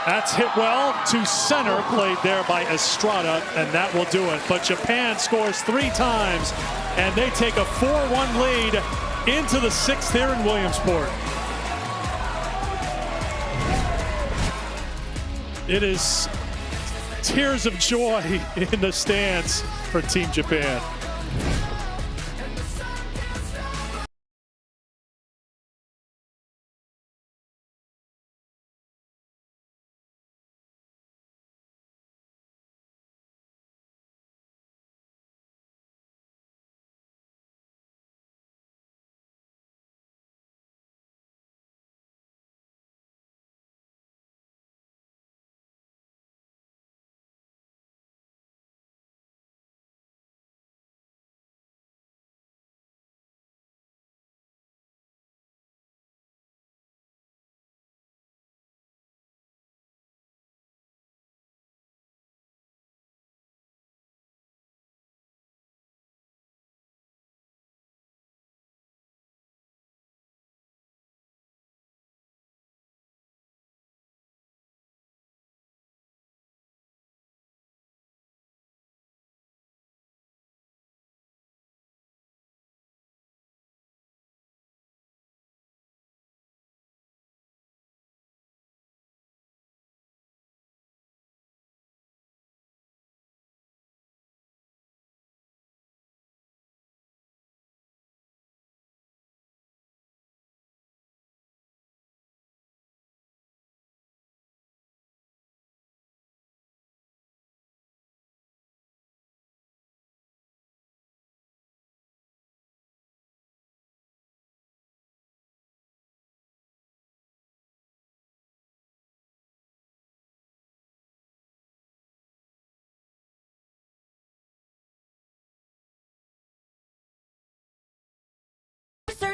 That's hit well to center, played there by Estrada, and that will do it. But Japan scores 3 times, and they take a 4-1 lead into the 6th here in Williamsport. It is tears of joy in the stands for Team Japan.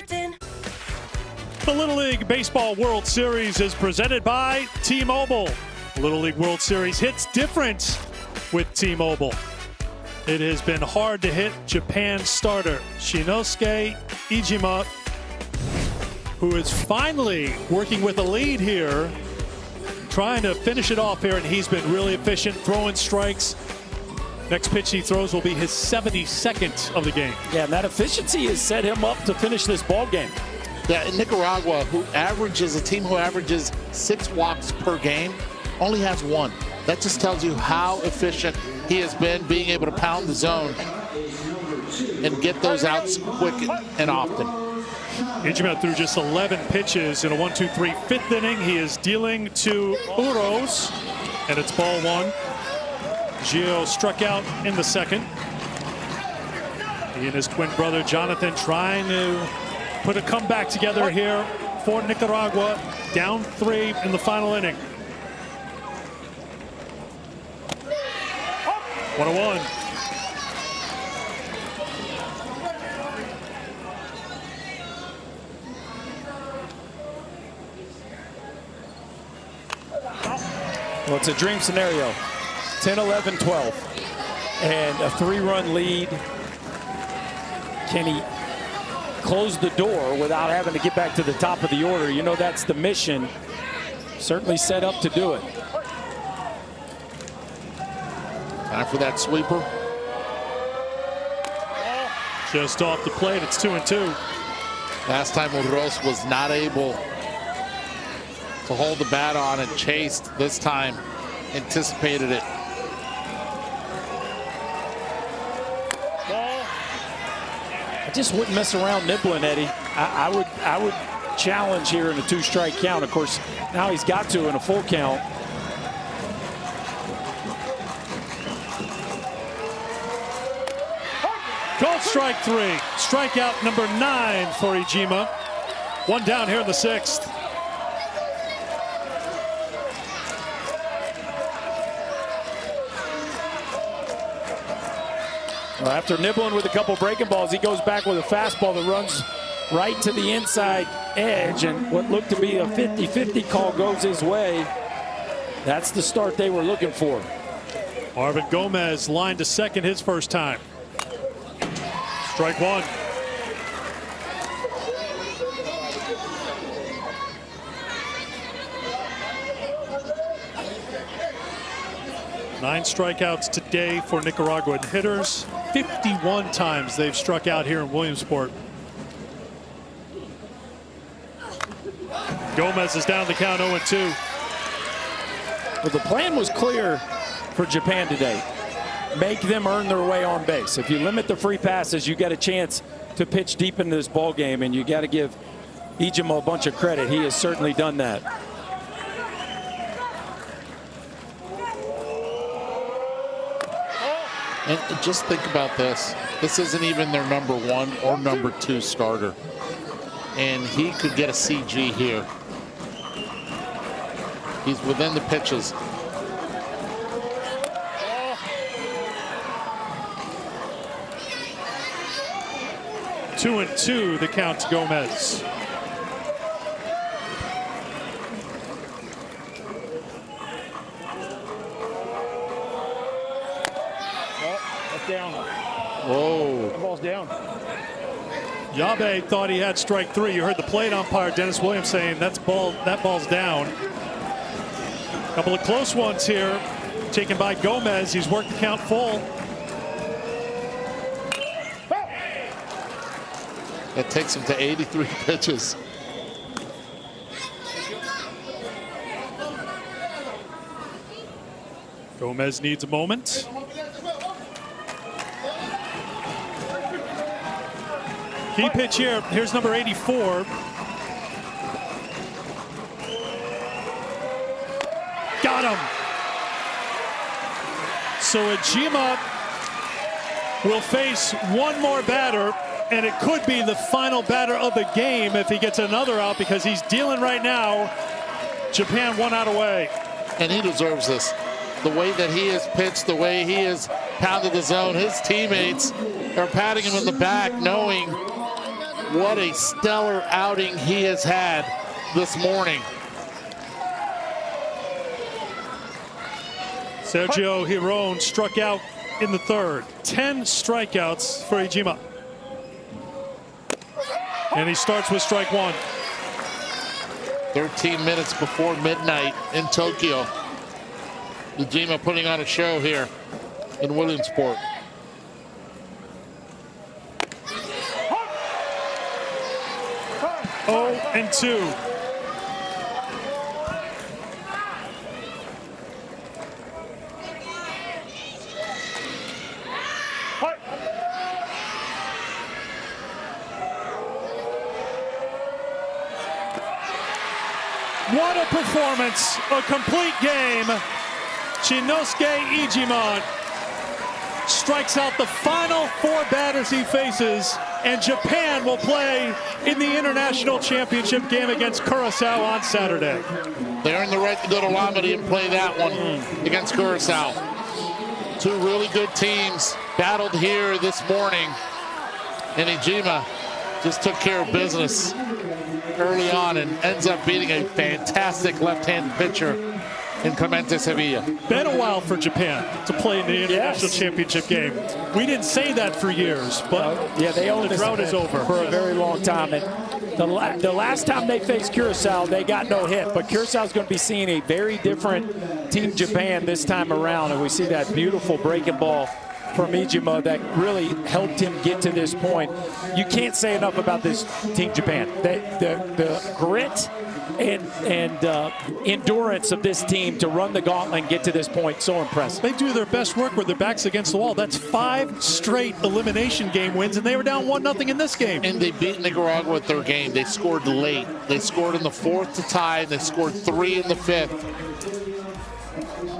curtain. The Little League Baseball World Series is presented by T-Mobile. Little League World Series hits different with T-Mobile. It has been hard to hit Japan starter Shinosuke Iijima, who is finally working with a lead here, trying to finish it off here, and he's been really efficient throwing strikes. Next pitch he throws will be his 72nd of the game. Yeah, and that efficiency has set him up to finish this ball game. Yeah, in Nicaragua, a team who averages 6 walks per game, only has 1. That just tells you how efficient he has been, being able to pound the zone and get those outs quick and often. Iijima threw just 11 pitches in a 1-2-3 fifth inning. He is dealing to Uros, and it's ball 1. Gio struck out in the second. He and his twin brother Jonathan trying to put a comeback together here for Nicaragua, down 3 in the final inning. 1-1. Well, it's a dream scenario. 10, 11, 12. And a 3-run lead. Can he close the door without having to get back to the top of the order? You know, that's the mission. Certainly set up to do it. Time for that sweeper. Just off the plate, it's 2-2. Last time Uros was not able to hold the bat on and chased. This time anticipated it. I just wouldn't mess around nibbling, Eddie. I would challenge here in a 2-strike count. Of course, now he's got to in a full count. Called strike 3. Strikeout number 9 for Iijima. 1 down here in the 6th. Well, after nibbling with a couple breaking balls, he goes back with a fastball that runs right to the inside edge, and what looked to be a 50-50 call goes his way. That's the start they were looking for. Marvin Gomez lined to second his first time. Strike 1. Nine strikeouts today for Nicaraguan hitters. 51 times they've struck out here in Williamsport. Gomez is down the count 0-2. Well, the plan was clear for Japan today. Make them earn their way on base. If you limit the free passes, you get a chance to pitch deep into this ball game, and you got to give Iijima a bunch of credit. He has certainly done that. And just think about this. This isn't even their number 1 or number 2 starter. And he could get a CG here. He's within the pitches. Two and 2, the count to Gomez. Down. Whoa. The ball's down. Yabe thought he had strike 3. You heard the plate umpire Dennis Williams saying that ball's down. A couple of close ones here taken by Gomez. He's worked the count full. That takes him to 83 pitches. Gomez needs a moment. Key pitch here. Here's number 84. Got him. So Iijima will face one more batter, and it could be the final batter of the game if he gets another out, because he's dealing right now. Japan 1 out away. And he deserves this. The way that he has pitched, the way he has pounded the zone, his teammates are patting him in the back, knowing what a stellar outing he has had this morning. Sergio Hiron struck out in the third. 10 strikeouts for Ijima. And he starts with strike one. 13 minutes before midnight in Tokyo. Ijima putting on a show here in Williamsport. Oh, and 2. What a performance, a complete game. Shinosuke Ijima strikes out the final 4 batters he faces, and Japan will play in the international championship game against Curaçao on Saturday. They earned the right to go to Lamadi and play that one against Curaçao. 2 really good teams battled here this morning, and Ijima just took care of business early on and ends up beating a fantastic left-handed pitcher in Clemente Sevilla. Been a while for Japan to play in the international championship game. We didn't say that for years, but yeah, they own the drought is over for a very long time. And the last time they faced Curaçao, they got no hit. But Curaçao's going to be seeing a very different Team Japan this time around, and we see that beautiful breaking ball from Ijima that really helped him get to this point. You can't say enough about this Team Japan. The grit and endurance of this team to run the gauntlet and get to this point, so impressive. They do their best work with their backs against the wall. That's 5 straight elimination game wins, and they were down 1-0 in this game. And they beat Nicaragua at their game. They scored late. They scored in the 4th to tie, and they scored 3 in the 5th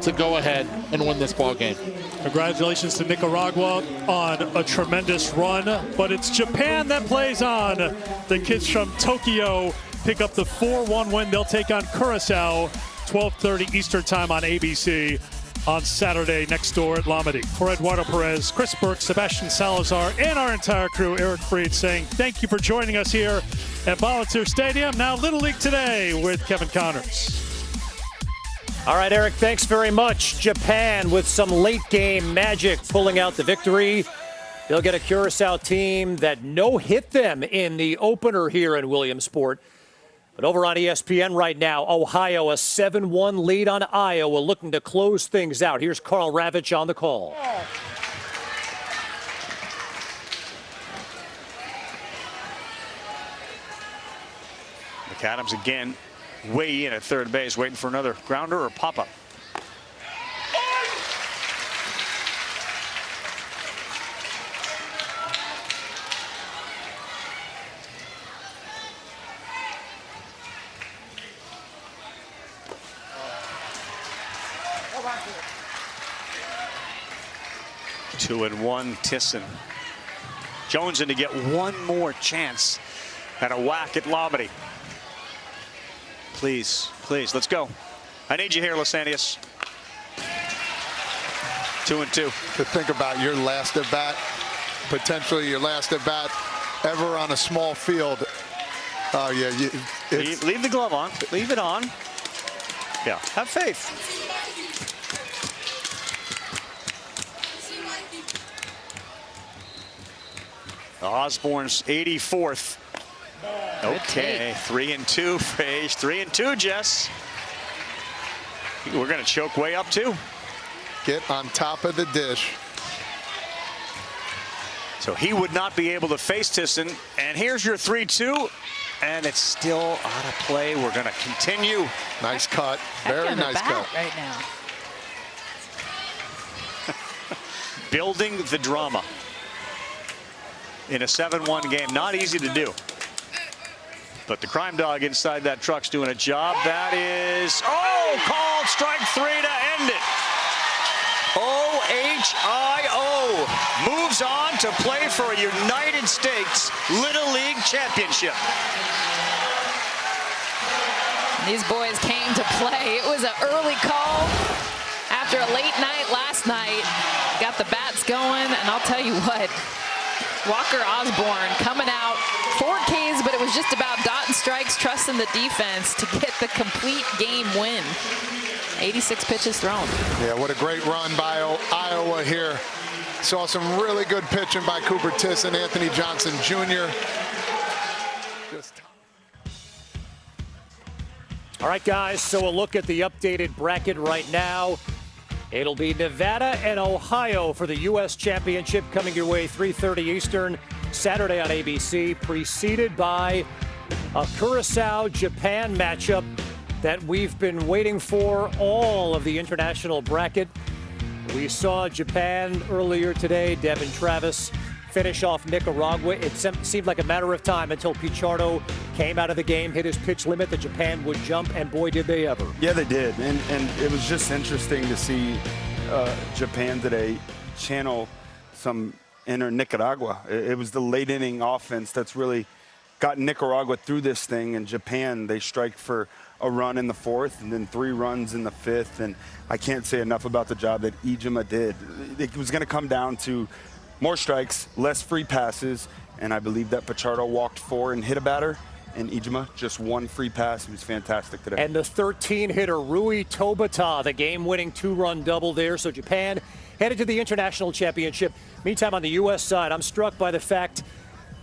to go ahead and win this ball game. Congratulations to Nicaragua on a tremendous run, but it's Japan that plays on. The kids from Tokyo pick up the 4-1 win. They'll take on Curaçao, 12:30 Eastern time on ABC on Saturday next door at Lamadi. For Eduardo Perez, Chris Burke, Sebastian Salazar, and our entire crew, Eric Freed saying thank you for joining us here at Volunteer Stadium. Now Little League Today with Kevin Connors. All right, Eric, thanks very much. Japan with some late game magic pulling out the victory. They'll get a Curaçao team that no-hit them in the opener here in Williamsport. But over on ESPN right now, Ohio, a 7-1 lead on Iowa, looking to close things out. Here's Carl Ravitch on the call. McAdams again way in at third base, waiting for another grounder or pop-up. Two and one, Tisson. Jones in to get one more chance at a whack at Lamadi. Please, please, let's go. I need you here, Lysanias. 2-2. To think about your last at bat, potentially your last at bat ever on a small field. Oh yeah, leave the glove on. Leave it on. Yeah, have faith. Osborne's 84th. Okay, 3-2 for Age. 3-2, Jess. We're going to choke way up, too. Get on top of the dish. So he would not be able to face Tisson. And here's your 3-2. And it's still out of play. We're going to continue. Nice cut. Very nice cut. Right now. Building the drama in a 7-1 game. Not easy to do. But the crime dog inside that truck's doing a job. That is, called strike 3 to end it. OHIO moves on to play for a United States Little League Championship. These boys came to play. It was an early call after a late night last night. Got the bats going, and I'll tell you what, Walker Osborne coming out 4 Ks, but it was just about dotting strikes, trusting the defense to get the complete game win. 86 pitches thrown. Yeah, what a great run by Iowa here. Saw some really good pitching by Cooper Tiss and Anthony Johnson Jr. All right, guys, so a look at the updated bracket right now. It'll be Nevada and Ohio for the U.S. Championship coming your way 3:30 Eastern, Saturday on ABC, preceded by a Curacao-Japan matchup that we've been waiting for all of the international bracket. We saw Japan earlier today, Devin Travis, finish off Nicaragua. It seemed like a matter of time until Pichardo came out of the game, hit his pitch limit, that Japan would jump, and boy, did they ever. Yeah, they did. And it was just interesting to see Japan today channel some inner Nicaragua. It was the late inning offense that's really gotten Nicaragua through this thing. And Japan, they strike for a run in the 4th and then 3 runs in the 5th. And I can't say enough about the job that Ijima did. It was going to come down to more strikes, less free passes, and I believe that Pichardo walked 4 and hit a batter, and Ijima just 1 free pass. He was fantastic today. And the 13-hitter Rui Tobata, the game-winning 2-run double there. So Japan headed to the International Championship. Meantime, on the U.S. side, I'm struck by the fact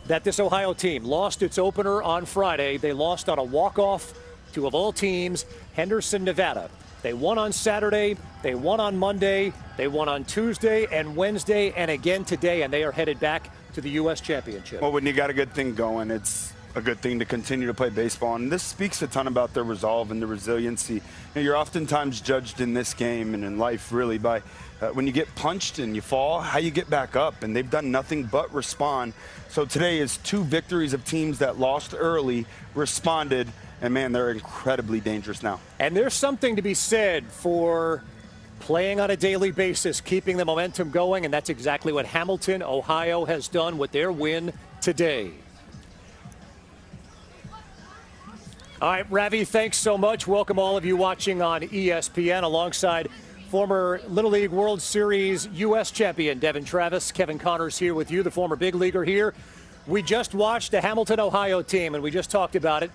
that this Ohio team lost its opener on Friday. They lost on a walk-off to, of all teams, Henderson, Nevada. They won on Saturday, they won on Monday, they won on Tuesday and Wednesday, and again today, and they are headed back to the U.S. Championship. Well, when you got a good thing going, it's a good thing to continue to play baseball, and this speaks a ton about their resolve and their resiliency. You know, you're oftentimes judged in this game and in life really by when you get punched and you fall, how you get back up, and they've done nothing but respond. So today is 2 victories of teams that lost early, responded, and, man, they're incredibly dangerous now. And there's something to be said for playing on a daily basis, keeping the momentum going, and that's exactly what Hamilton, Ohio has done with their win today. All right, Ravi, thanks so much. Welcome all of you watching on ESPN alongside former Little League World Series U.S. champion Devin Travis. Kevin Connors here with you, the former big leaguer here. We just watched the Hamilton, Ohio team, and we just talked about it.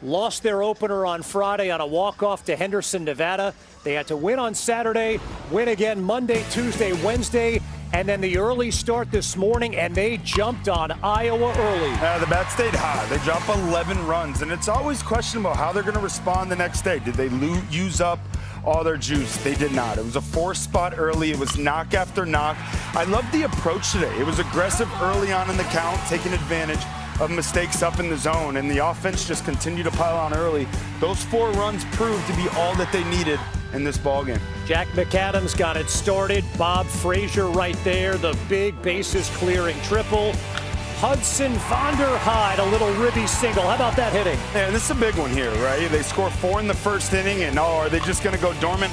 Lost their opener on Friday on a walk-off to Henderson, Nevada. They had to win on Saturday, win again Monday, Tuesday, Wednesday, and then the early start this morning, and they jumped on Iowa early. The bat stayed high. They dropped 11 runs, and it's always questionable how they're going to respond the next day. Did they use up all their juice? They did not. It was a 4-spot early. It was knock after knock. I loved the approach today. It was aggressive early on in the count, taking advantage of mistakes up in the zone, and the offense just continued to pile on early. Those 4 runs proved to be all that they needed in this ballgame. Jack McAdams got it started. Bob Frazier right there, the big bases clearing triple. Hudson Vonderheide, a little ribby single. How about that hitting? Yeah, this is a big one here, right? They score 4 in the first inning, and are they just going to go dormant?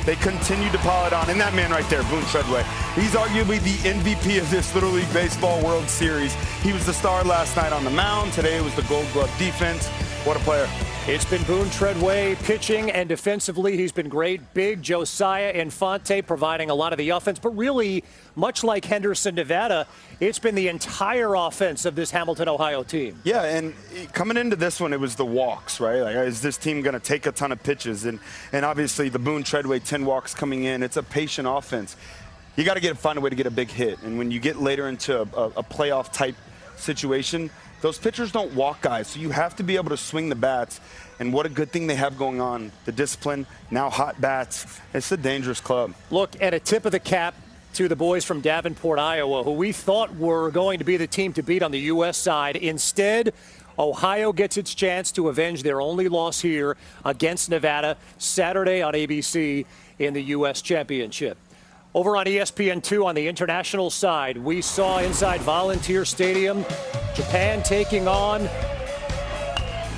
They continue to pile it on. And that man right there, Boone Treadway, he's arguably the MVP of this Little League Baseball World Series. He was the star last night on the mound. Today it was the Gold Glove defense. What a player. It's been Boone Treadway pitching, and defensively he's been great. Big Josiah Infante providing a lot of the offense, but really, much like Henderson, Nevada, it's been the entire offense of this Hamilton, Ohio team. Yeah, and coming into this one, it was the walks, right? Like, is this team going to take a ton of pitches? And obviously the Boone Treadway 10 walks coming in. It's a patient offense. You got to find a way to get a big hit. And when you get later into a playoff type situation, those pitchers don't walk guys, so you have to be able to swing the bats. And what a good thing they have going on. The discipline, now hot bats. It's a dangerous club. Look, at a tip of the cap to the boys from Davenport, Iowa, who we thought were going to be the team to beat on the U.S. side. Instead, Ohio gets its chance to avenge their only loss here against Nevada Saturday on ABC in the U.S. Championship. Over on ESPN2 on the international side, we saw inside Volunteer Stadium, Japan taking on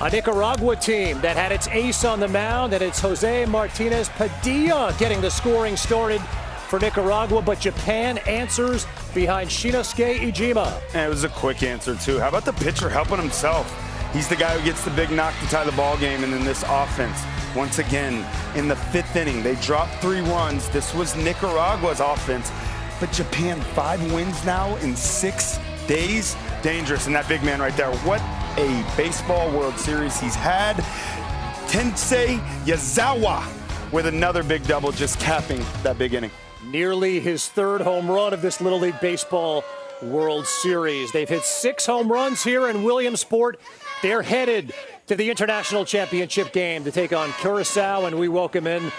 a Nicaragua team that had its ace on the mound, and it's Jose Martinez Padilla getting the scoring started for Nicaragua, but Japan answers behind Shinosuke Ijima. And it was a quick answer, too. How about the pitcher helping himself? He's the guy who gets the big knock to tie the ball game, and then this offense, once again, in the 5th inning, they dropped 3 runs. This was Nicaragua's offense, but Japan 5 wins now in 6 days, dangerous. And that big man right there, what a baseball World Series he's had. Tensei Yazawa with another big double, just capping that big inning. Nearly his third home run of this Little League Baseball World Series. They've hit 6 home runs here in Williamsport. They're headed to the International Championship game to take on Curacao, and we welcome in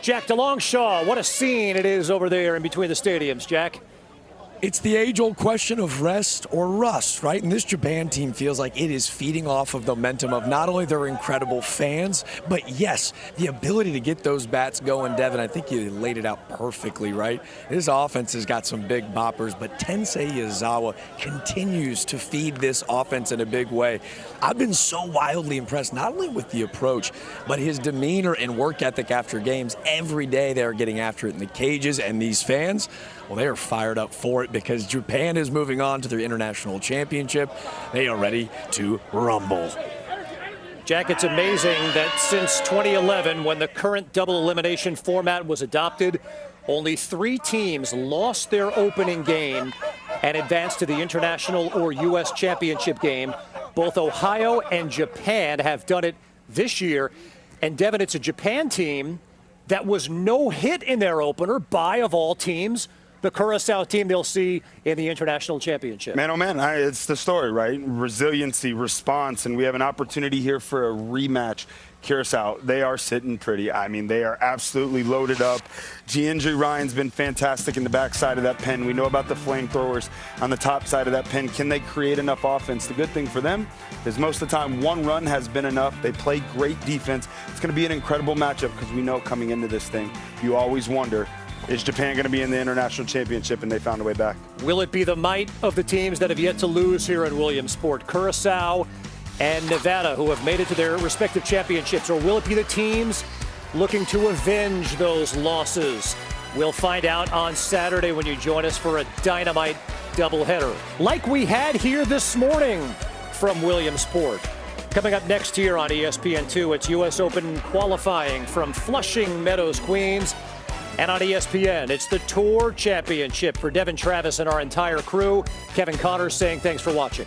Jack DeLongshaw. What a scene it is over there in between the stadiums, Jack. It's the age-old question of rest or rust, right? And this Japan team feels like it is feeding off of the momentum of not only their incredible fans, but yes, the ability to get those bats going. Devin, I think you laid it out perfectly, right? This offense has got some big boppers, but Tensei Yazawa continues to feed this offense in a big way. I've been so wildly impressed, not only with the approach, but his demeanor and work ethic after games. Every day they're getting after it in the cages, and these fans, well, they are fired up for it because Japan is moving on to their international championship. They are ready to rumble. Jack, it's amazing that since 2011, when the current double elimination format was adopted, only 3 teams lost their opening game and advanced to the international or U.S. championship game. Both Ohio and Japan have done it this year. And Devin, it's a Japan team that was no hit in their opener by, of all teams, the Curacao team they'll see in the international championship. Man, oh man, it's the story, right? Resiliency, response, and we have an opportunity here for a rematch. Curacao, they are sitting pretty. I mean, they are absolutely loaded up. Giandri Ryan's been fantastic in the backside of that pen. We know about the flamethrowers on the top side of that pen. Can they create enough offense? The good thing for them is most of the time 1 run has been enough. They play great defense. It's going to be an incredible matchup because we know coming into this thing, you always wonder, is Japan going to be in the international championship? And they found a way back. Will it be the might of the teams that have yet to lose here in Williamsport, Curacao and Nevada, who have made it to their respective championships? Or will it be the teams looking to avenge those losses? We'll find out on Saturday when you join us for a dynamite doubleheader, like we had here this morning from Williamsport. Coming up next here on ESPN2, it's U.S. Open qualifying from Flushing Meadows, Queens. And on ESPN, it's the Tour Championship. For Devin Travis and our entire crew, Kevin Connors saying thanks for watching.